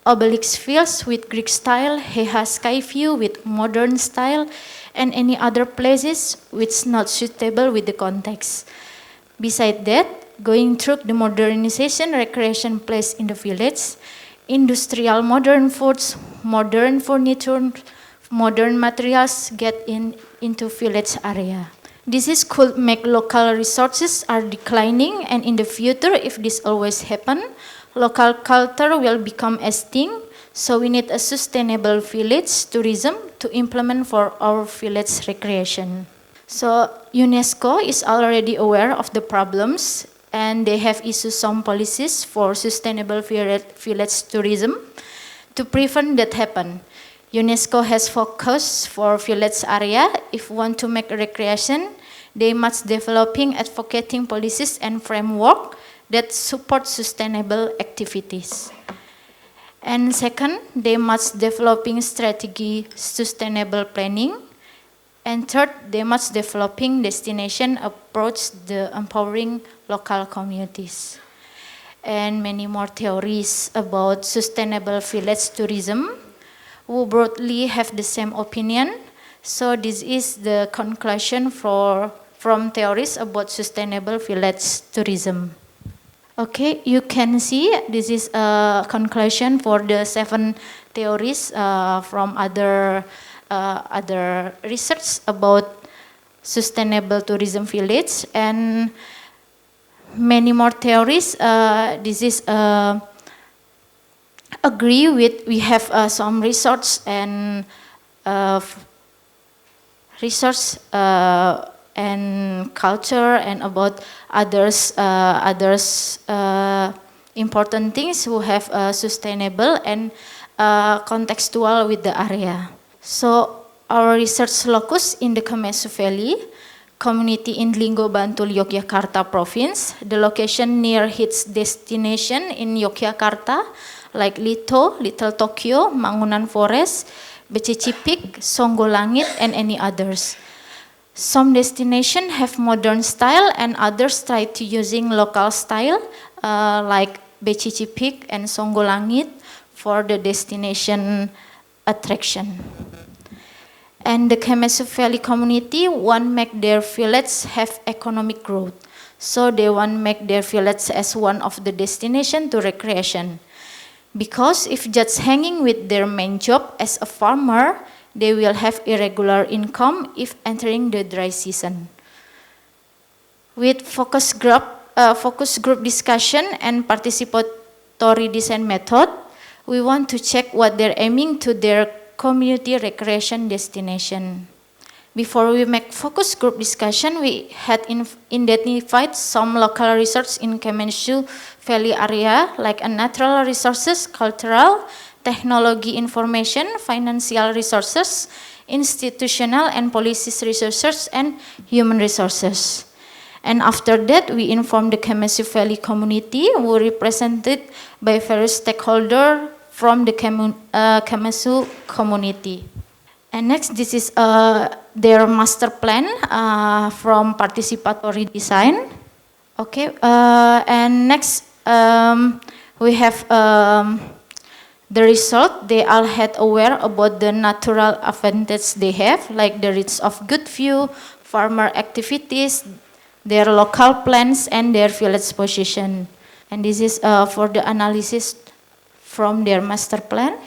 Obelix Fields with Greek style, Heha Sky View with modern style, and any other places which not suitable with the context. Besides that, going through the modernization recreation place in the village, industrial modern foods, modern furniture, modern materials get into village area. This is could make local resources are declining, and in the future, if this always happen, local culture will become extinct. So we need a sustainable village tourism to implement for our village recreation. So UNESCO is already aware of the problems, and they have issued some policies for sustainable village tourism to prevent that happen. UNESCO has focused for village area. If want to make recreation, they must developing advocating policies and framework that support sustainable activities. And second, they must developing strategy sustainable planning. And third, they must developing destination approach the empowering local communities. And many more theories about sustainable village tourism who broadly have the same opinion. So this is the conclusion from theories about sustainable village tourism. Okay, you can see this is a conclusion for the 7 theories from other research about sustainable tourism village, and many more theories. This is agree with, we have some research and research and culture and about others important things who have sustainable and contextual with the area. So our research locus in the Kemesu Valley, community in Linggo Bantul, Yogyakarta province, the location near its destination in Yogyakarta, like Little Tokyo, Mangunan Forest, Becicipik, Songgolangit, and any others. Some destinations have modern style and others try to using local style, like Becicipik and Songgolangit for the destination attraction. And the Kemesu Valley community want make their village have economic growth. So they want make their village as one of the destination to recreation. Because if just hanging with their main job as a farmer, they will have irregular income if entering the dry season. With focus group discussion and participatory design method, we want to check what they're aiming to their community recreation destination. Before we make focus group discussion, we had identified some local research in Kemesu Valley area, like a natural resources, cultural, technology information, financial resources, institutional and policies resources, and human resources. And after that, we informed the Kemesu Valley community, who represented by various stakeholders from the Kemesu community. And next, this is their master plan from participatory design. Okay, and next we have the result. They all had aware about the natural advantage they have, like the reach of good view, farmer activities, their local plans, and their village position. And this is for the analysis from their master plan.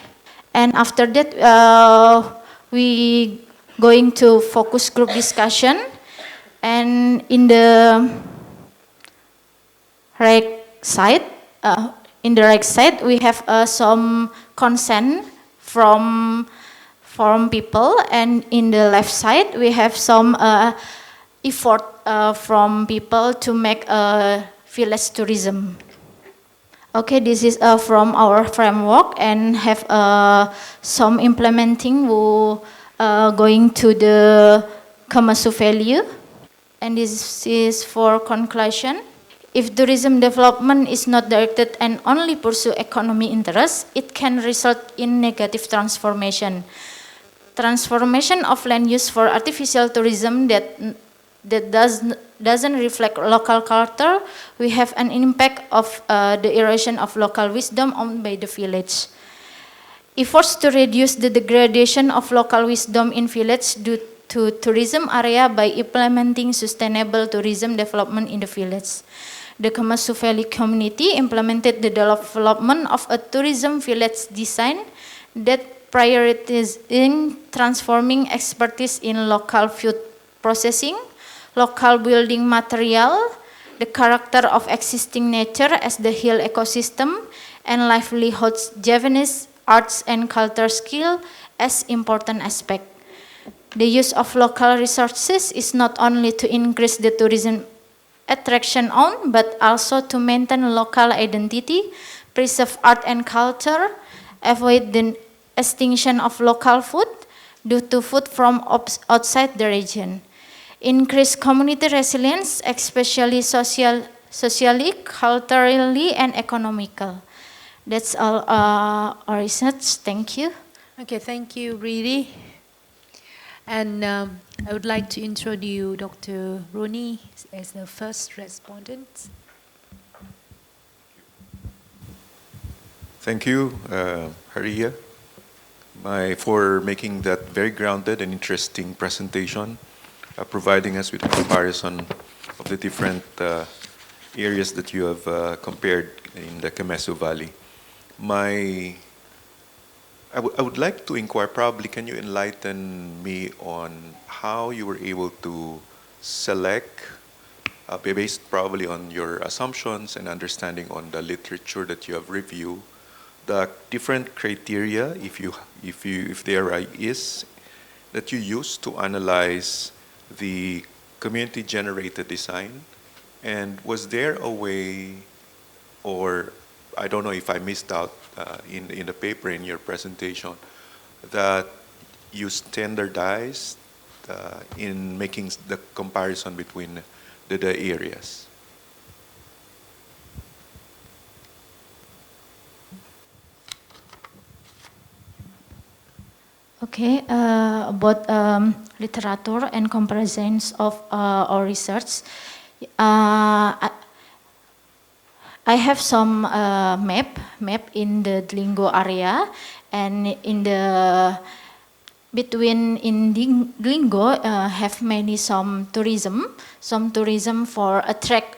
And after that, we going to focus group discussion, and in the right side, we have some consent from people, and in the left side we have some effort from people to make village tourism. Okay, this is from our framework, and have some implementing who going to the Kemesu Valley. And this is for conclusion. If tourism development is not directed and only pursue economy interests, it can result in negative transformation. Transformation of land use for artificial tourism that doesn't reflect local culture, we have an impact of the erosion of local wisdom owned by the village. Efforts to reduce the degradation of local wisdom in village due to tourism area by implementing sustainable tourism development in the village. The Kemesu Valley community implemented the development of a tourism village design that prioritizing transforming expertise in local food processing, local building material, the character of existing nature as the hill ecosystem, and livelihoods, Javanese arts and culture skill as important aspect. The use of local resources is not only to increase the tourism attraction on, but also to maintain local identity, preserve art and culture, avoid the extinction of local food due to food from outside the region. Increase community resilience, especially socially, culturally, and economical. That's all our research. Thank you. Okay, thank you, RIRI. And I would like to introduce Dr. Roni as the first respondent. Thank you, HISYAM, for making that very grounded and interesting presentation, providing us with a comparison of the different areas that you have compared in the Kemesu Valley. I would like to inquire, probably, can you enlighten me on how you were able to select, based probably on your assumptions and understanding on the literature that you have reviewed, the different criteria, if there is, that you use to analyze the community-generated design, and was there a way, or I don't know if I missed out in the paper in your presentation, that you standardized in making the comparison between the areas? Okay, about literature and comparisons of our research. I have some map in the Dlingo area, and in the Dlingo have many some tourism for attract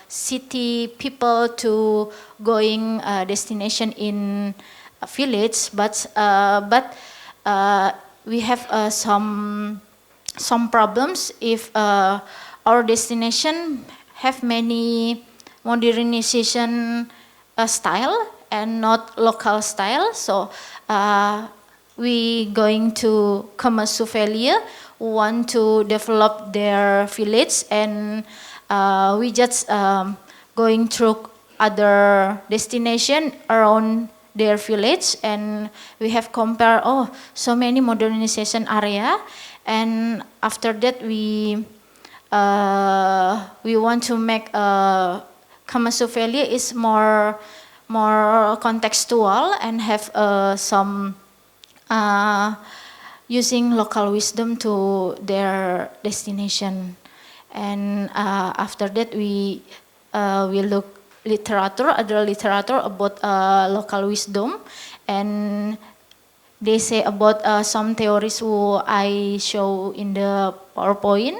city people to going destination in a village, but we have some problems if our destination have many modernization style and not local style. So we going to Kemesu Valley, want to develop their village, and we just going through other destination around their village, and we have compared so many modernization area, and after that we want to make Kemesu Valley is more contextual and have some using local wisdom to their destination. And after that we look other literature about local wisdom, and they say about some theories who I show in the PowerPoint.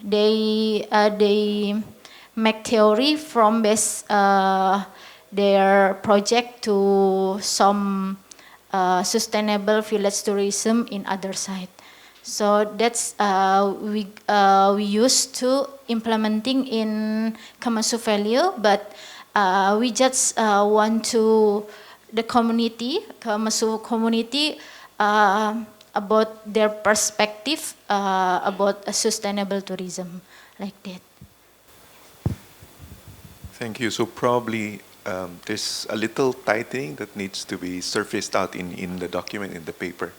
They make theory from base their project to some sustainable village tourism in other side. So that's we used to implementing in Kemesu Valley, but we just want to the community, Kemesu community, about their perspective about a sustainable tourism, like that. Thank you. So probably there's a little tightening that needs to be surfaced out in the document, in the paper,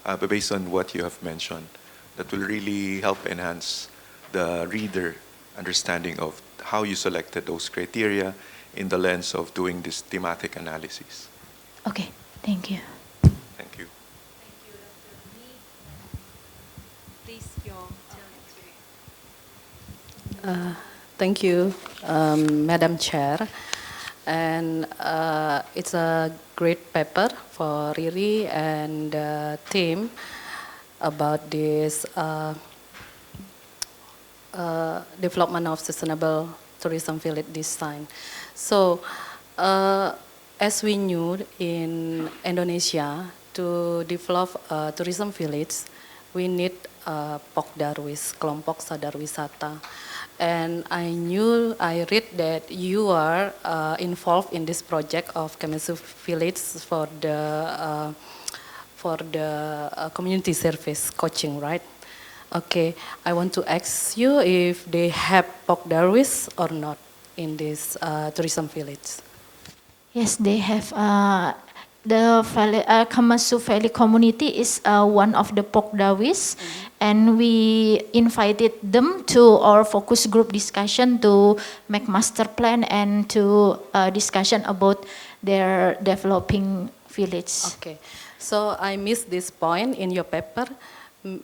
but based on what you have mentioned, that will really help enhance the reader understanding of how you selected those criteria in the lens of doing this thematic analysis. Okay, thank you. Thank you. Please, your Thank you, Madam Chair. And it's a great paper for RIRI and team about this development of sustainable tourism village design. So, as we knew in Indonesia, to develop a tourism village, we need Pokdarwis, kelompok sadar wisata. And I read that you are involved in this project of Kemesu village for the community service coaching, right? Okay, I want to ask you if they have Pokdarwis or not in this tourism village. Yes, they have. The valley, Kemesu Valley community is one of the Pokdawis, and we invited them to our focus group discussion to make master plan and to discussion about their developing village. Okay, so I missed this point in your paper.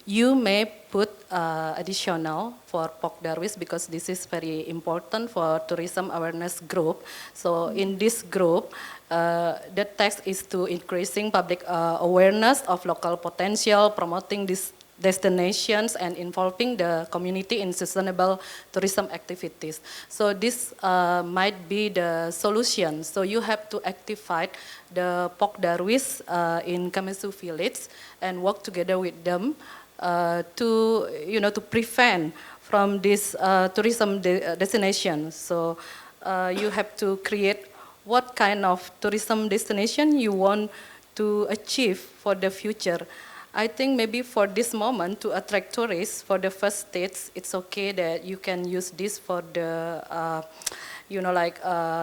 You may put additional for Pokdarwis because this is very important for tourism awareness group. So in this group, the text is to increasing public awareness of local potential, promoting these destinations and involving the community in sustainable tourism activities. So this might be the solution. So you have to activate the Pokdarwis in Kemesu village and work together with them to prevent from this tourism destination. So you have to create what kind of tourism destination you want to achieve for the future. I think maybe for this moment to attract tourists for the first stage, it's okay that you can use this for the,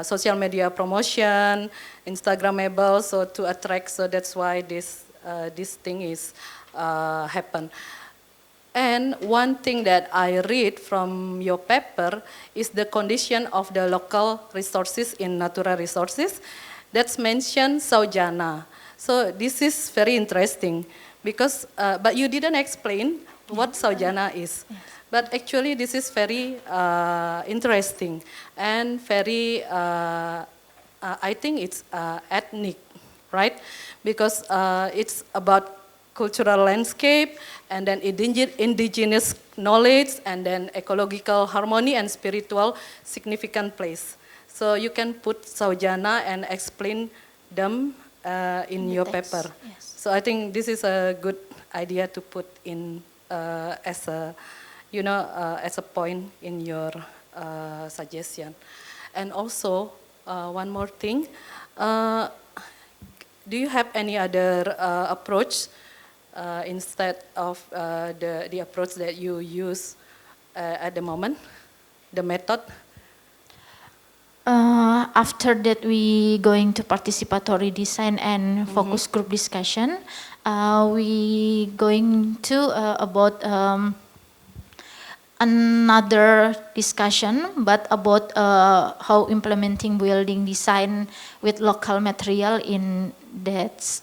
social media promotion, Instagrammable, so to attract. So that's why this thing is happen. And one thing that I read from your paper is the condition of the local resources in natural resources. That's mentioned Saujana. So this is very interesting because, but you didn't explain what Saujana is. Yes. But actually this is very interesting and very, I think it's ethnic, right? Because it's about cultural landscape, and then indigenous knowledge, and then ecological harmony and spiritual significant place. So you can put Saujana and explain them in your paper. Yes. So I think this is a good idea to put in as a point in your suggestion. And also one more thing, do you have any other approach instead of the approach that you use at the moment, the method? After that, we going to participatory design and focus group discussion. We going to about another discussion, but about how implementing building design with local material in that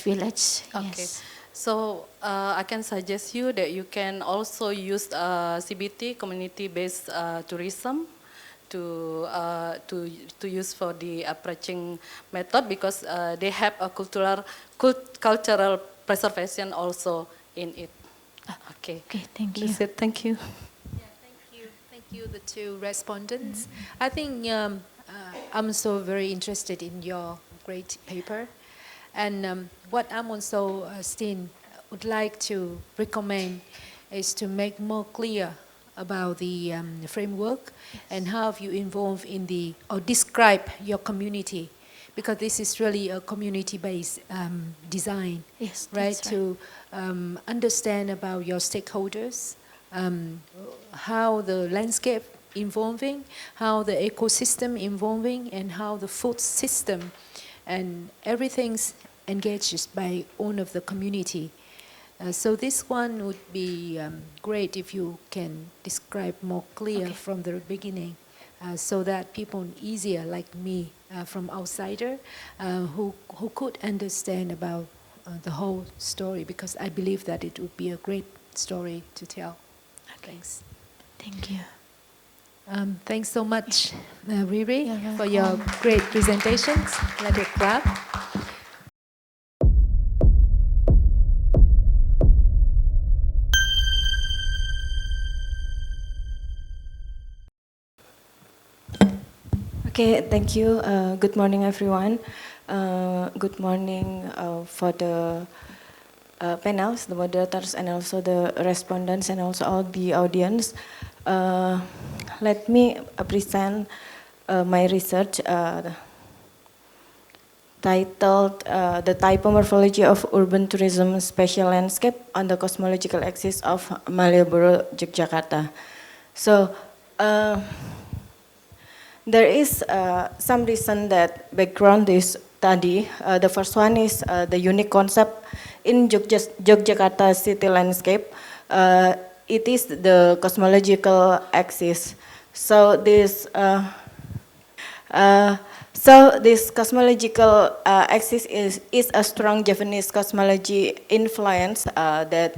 village. Okay. Yes. So I can suggest you that you can also use CBT, community-based tourism, to use for the approaching method because they have a cultural preservation also in it. Okay. Okay, thank you. That's it. Thank you. Yeah, thank you, the two respondents. I think I'm so very interested in your great paper, and what I'm also still would like to recommend is to make more clear about the framework and how you involve in or describe your community, because this is really a community-based design. Yes, right? that's To understand about your stakeholders, how the landscape evolving, how the ecosystem evolving, and how the food system and everything's engaged by all of the community. So this one would be great if you can describe more clear from the beginning, so that people easier like me from outsider who could understand about the whole story, because I believe that it would be a great story to tell. Thanks. Thank you. Thanks so much, Riri, You're for your welcome. great presentations. Let it clap. Okay, thank you. Good morning, everyone. Good morning for the panels, the moderators, and also the respondents, and also all the audience. Let me present my research titled The Typomorphology of Urban Tourism Spatial Landscape on the Cosmological Axis of Malioboro, Yogyakarta. So, there is some reason that background this study. The first one is the unique concept in Yogyakarta city landscape. It is the cosmological axis. So this cosmological axis is a strong Japanese cosmology influence that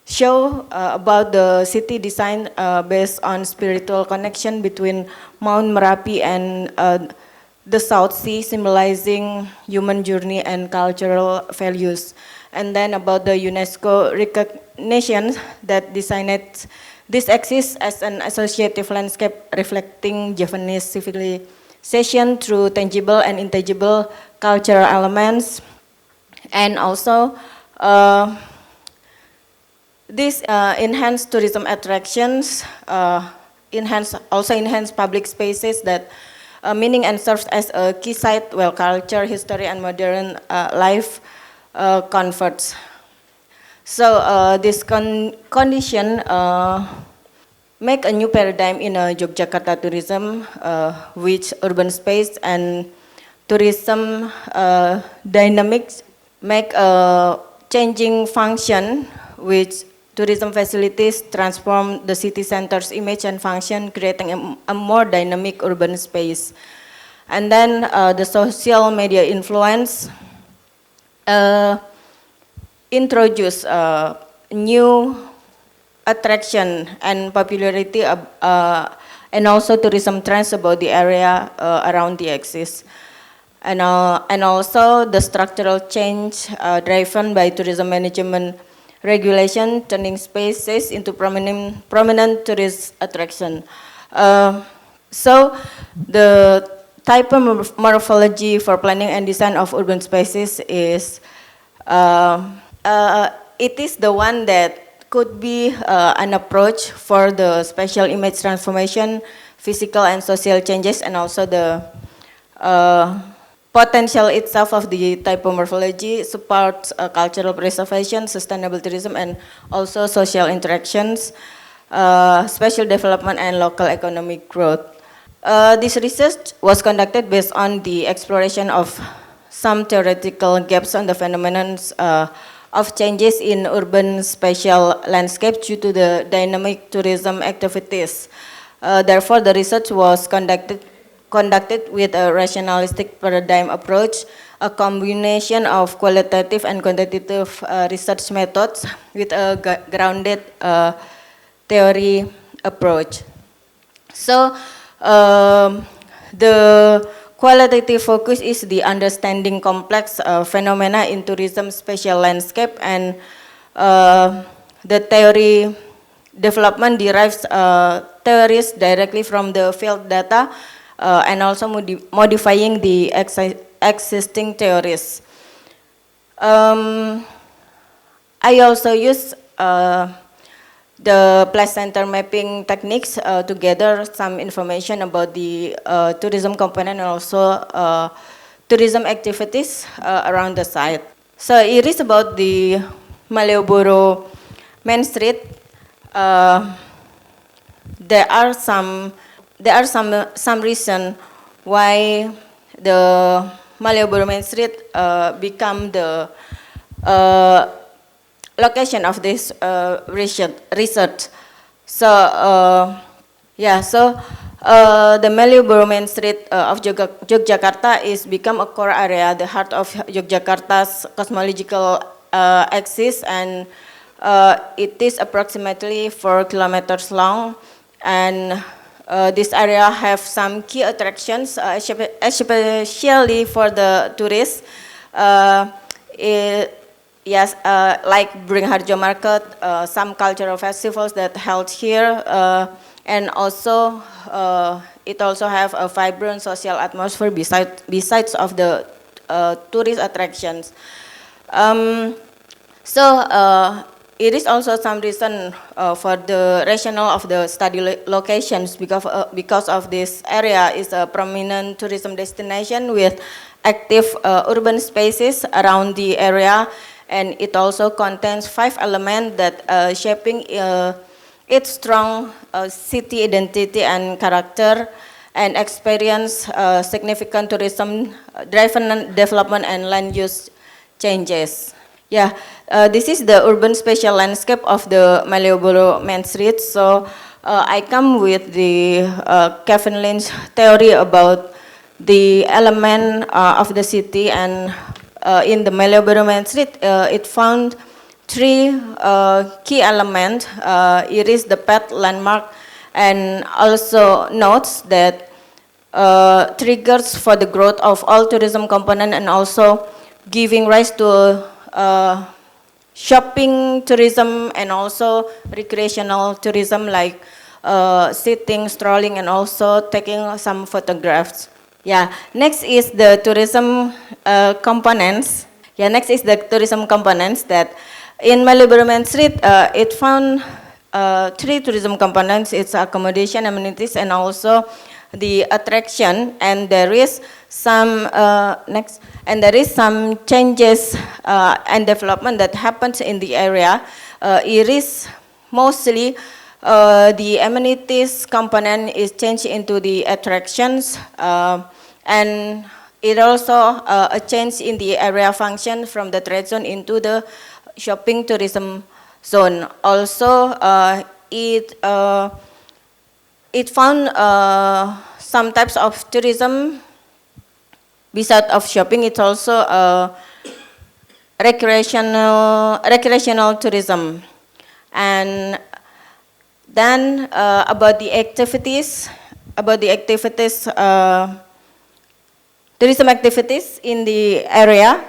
show about the city design based on spiritual connection between Mount Merapi and the South Sea, symbolizing human journey and cultural values. And then about the UNESCO recognition that designed this axis as an associative landscape reflecting Japanese civilization through tangible and intangible cultural elements. And also, this enhanced tourism attractions, enhance public spaces that meaning and serves as a key site where culture, history, and modern life converts. So this condition make a new paradigm in Yogyakarta tourism, which urban space and tourism dynamics make a changing function, which tourism facilities transform the city center's image and function, creating a more dynamic urban space. And then the social media influence introduce new attraction and popularity and also tourism trends about the area around the axis. And also the structural change driven by tourism management regulation, turning spaces into prominent tourist attraction. So the typomorphology for planning and design of urban spaces is, it is the one that could be an approach for the spatial image transformation, physical and social changes, and also the potential itself of the typomorphology supports cultural preservation, sustainable tourism, and also social interactions, spatial development, and local economic growth. This research was conducted based on the exploration of some theoretical gaps on the phenomenon of changes in urban spatial landscape due to the dynamic tourism activities. Therefore, the research was conducted with a rationalistic paradigm approach, a combination of qualitative and quantitative research methods with a grounded theory approach. So the qualitative focus is the understanding complex phenomena in tourism spatial landscape, and the theory development derives theories directly from the field data and also modifying the existing theories. I also use the place center mapping techniques to gather some information about the tourism component and also tourism activities around the site. So it is about the Malioboro Main Street. There are some reason why the Malioboro Main Street become the location of this research. So yeah, so the Malioboro Main Street of Yogyakarta is become a core area, the heart of Yogyakarta's cosmological axis, and it is approximately 4 kilometers long, and this area have some key attractions, especially for the tourists. Yes, like Bring Harjo Market, some cultural festivals that held here, and also it also have a vibrant social atmosphere besides of the tourist attractions. It is also some reason for the rationale of the study locations because of this area is a prominent tourism destination with active urban spaces around the area, and it also contains 5 elements that shaping its strong city identity and character, and experience significant tourism-driven development and land use changes. Yeah, this is the urban spatial landscape of the Malioboro Main Street. So I come with the Kevin Lynch's theory about the element of the city, and in the Malioboro Main Street, it found 3 key elements. It is the path landmark, and also notes that triggers for the growth of all tourism component, and also giving rise to shopping tourism and also recreational tourism, like sitting, strolling, and also taking some photographs. Yeah, next is the tourism components. Yeah, next is the tourism components that in Malioboro Main Street, it found 3 tourism components. It's accommodation, amenities, and also the attraction, and there is some there is some changes and development that happens in the area. It is mostly the amenities component is changed into the attractions, and it also a change in the area function from the trade zone into the shopping tourism zone. Also, it found some types of tourism besides of shopping. It's also recreational tourism. And then about the activities, tourism activities in the area.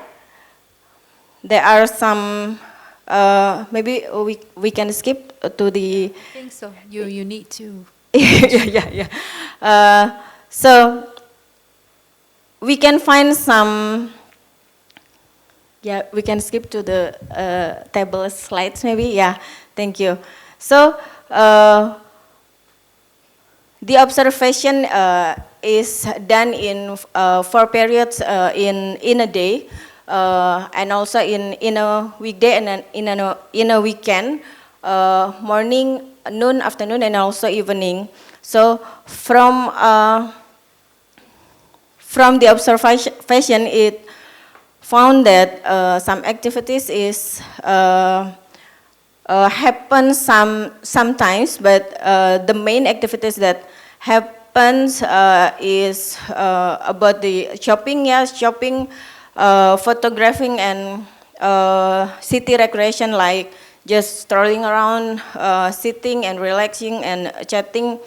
There are some. Maybe we can skip to the. I think so. You need to. yeah. So we can find some. Yeah, we can skip to the table slides maybe. Yeah, thank you. So the observation is done in 4 periods in a day, and also in a weekday and in a weekend, morning, noon, afternoon, and also evening. So from the observation, it found that some activities is happen sometimes, but the main activities that happens is about the shopping, photographing, and city recreation, like just strolling around, sitting and relaxing and chatting,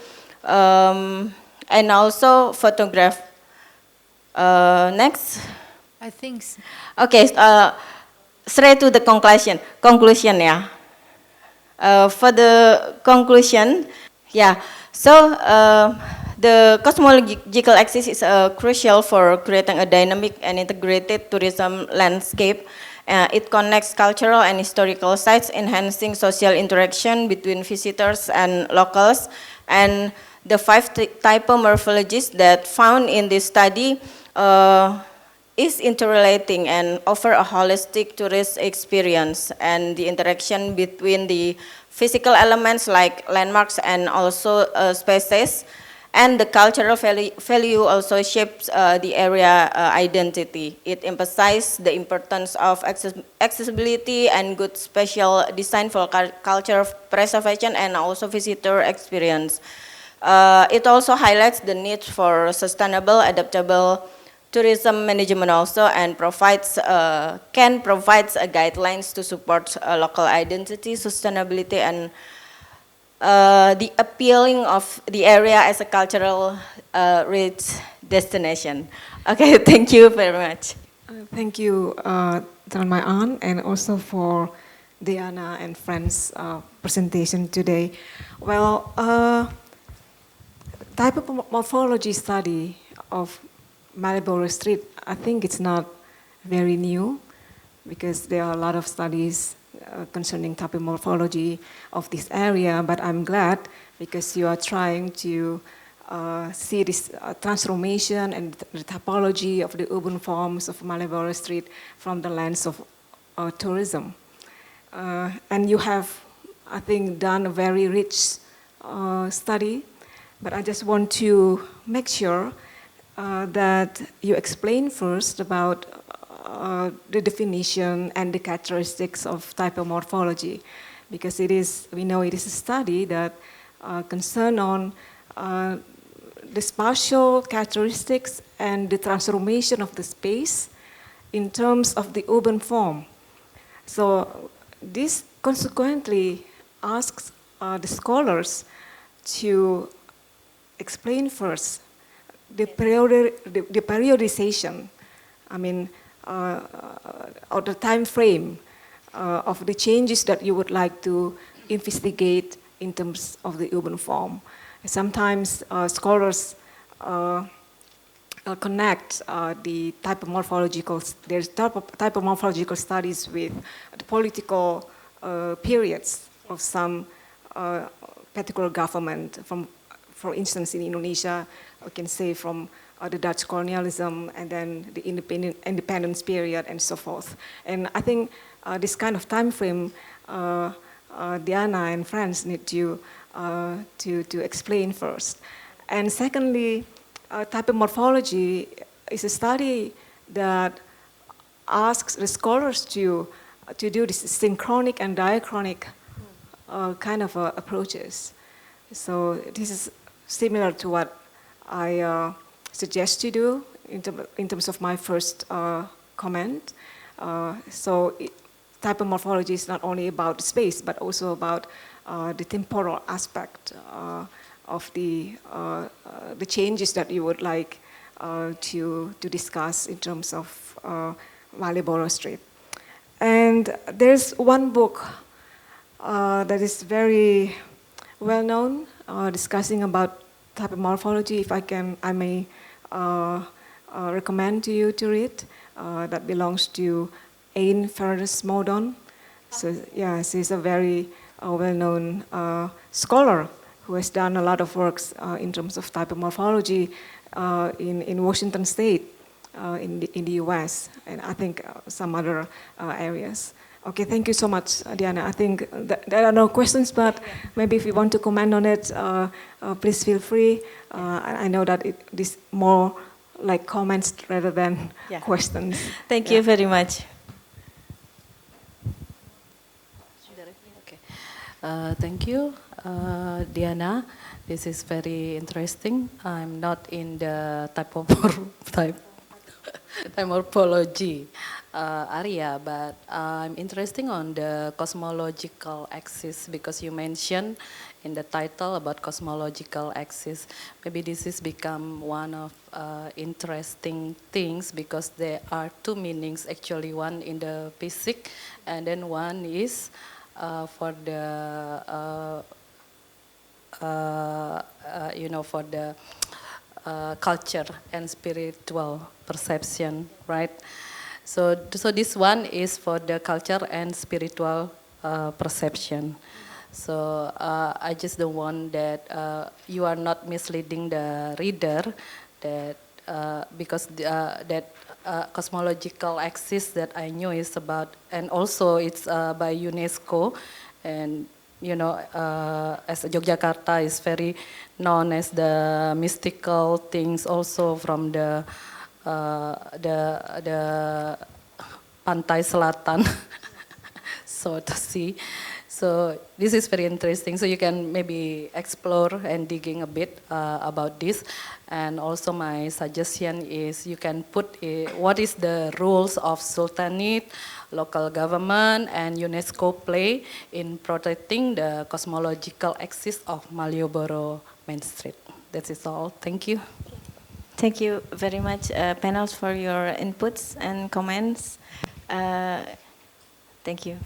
and also photograph. Next. I think. Okay, straight to the conclusion. Yeah. For the conclusion, yeah. So the cosmological axis is crucial for creating a dynamic and integrated tourism landscape. It connects cultural and historical sites, enhancing social interaction between visitors and locals. And the 5 typomorphologies that found in this study is interrelating and offer a holistic tourist experience, and the interaction between the physical elements like landmarks and also spaces, And the cultural value also shapes the area identity. It emphasizes the importance of accessibility and good spatial design for culture preservation and also visitor experience. It also highlights the need for sustainable, adaptable tourism management also, and can provide guidelines to support local identity, sustainability, and the appealing of the area as a cultural rich destination. Okay, thank you very much. Thank you, my aunt, and also for Diana and friends' presentation today. Well, type of morphology study of Marlborough Street, I think it's not very new because there are a lot of studies concerning type morphology of this area, but I'm glad because you are trying to see this transformation and the typology of the urban forms of Marlborough Street from the lens of tourism. And you have, I think, done a very rich study, but I just want to make sure that you explain first about the definition and the characteristics of typomorphology, because we know it is a study that concern on the spatial characteristics and the transformation of the space in terms of the urban form. So this consequently asks the scholars to explain first the periodization, I mean, or the time frame of the changes that you would like to investigate in terms of the urban form. Sometimes scholars connect the typomorphological studies with the political periods of some particular government. For instance, in Indonesia, we can say from the Dutch colonialism and then the independence period and so forth. And I think this kind of time frame, Diana and friends need to explain first. And secondly, typomorphology is a study that asks the scholars to do this synchronic and diachronic kind of approaches. So this is similar to what I suggest you do in terms of my first comment. So typomorphology is not only about space, but also about the temporal aspect of the changes that you would like to discuss in terms of Marlborough Street. And there's one book that is very well known, discussing about typomorphology. If I may recommend to you to read. That belongs to Ain Ferris Modon. So yeah, she's a very well-known scholar who has done a lot of works in terms of typomorphology in Washington State, in the US, and I think some other areas. Okay, thank you so much, Diana. I think there are no questions, but maybe if you want to comment on it, please feel free. I know that it is more like comments rather than questions. Thank you very much. Okay. Thank you, Diana. This is very interesting. I'm not in the typomorphology area, but I'm interested on the cosmological axis because you mentioned in the title about cosmological axis. Maybe this has become one of interesting things because there are two meanings actually, one in the physics and then one is for the for the culture and spiritual perception, right? So this one is for the culture and spiritual perception. So I just don't want that you are not misleading the reader that because that cosmological axis that I knew is about, and also it's by UNESCO, and you know, as Yogyakarta is very known as the mystical things also from the Pantai Selatan, so to see. So this is very interesting. So you can maybe explore and digging a bit about this. And also my suggestion is you can put what is the roles of Sultanate, local government, and UNESCO play in protecting the cosmological axis of Malioboro Main Street. That is all. Thank you. Thank you very much, panels, for your inputs and comments. Thank you.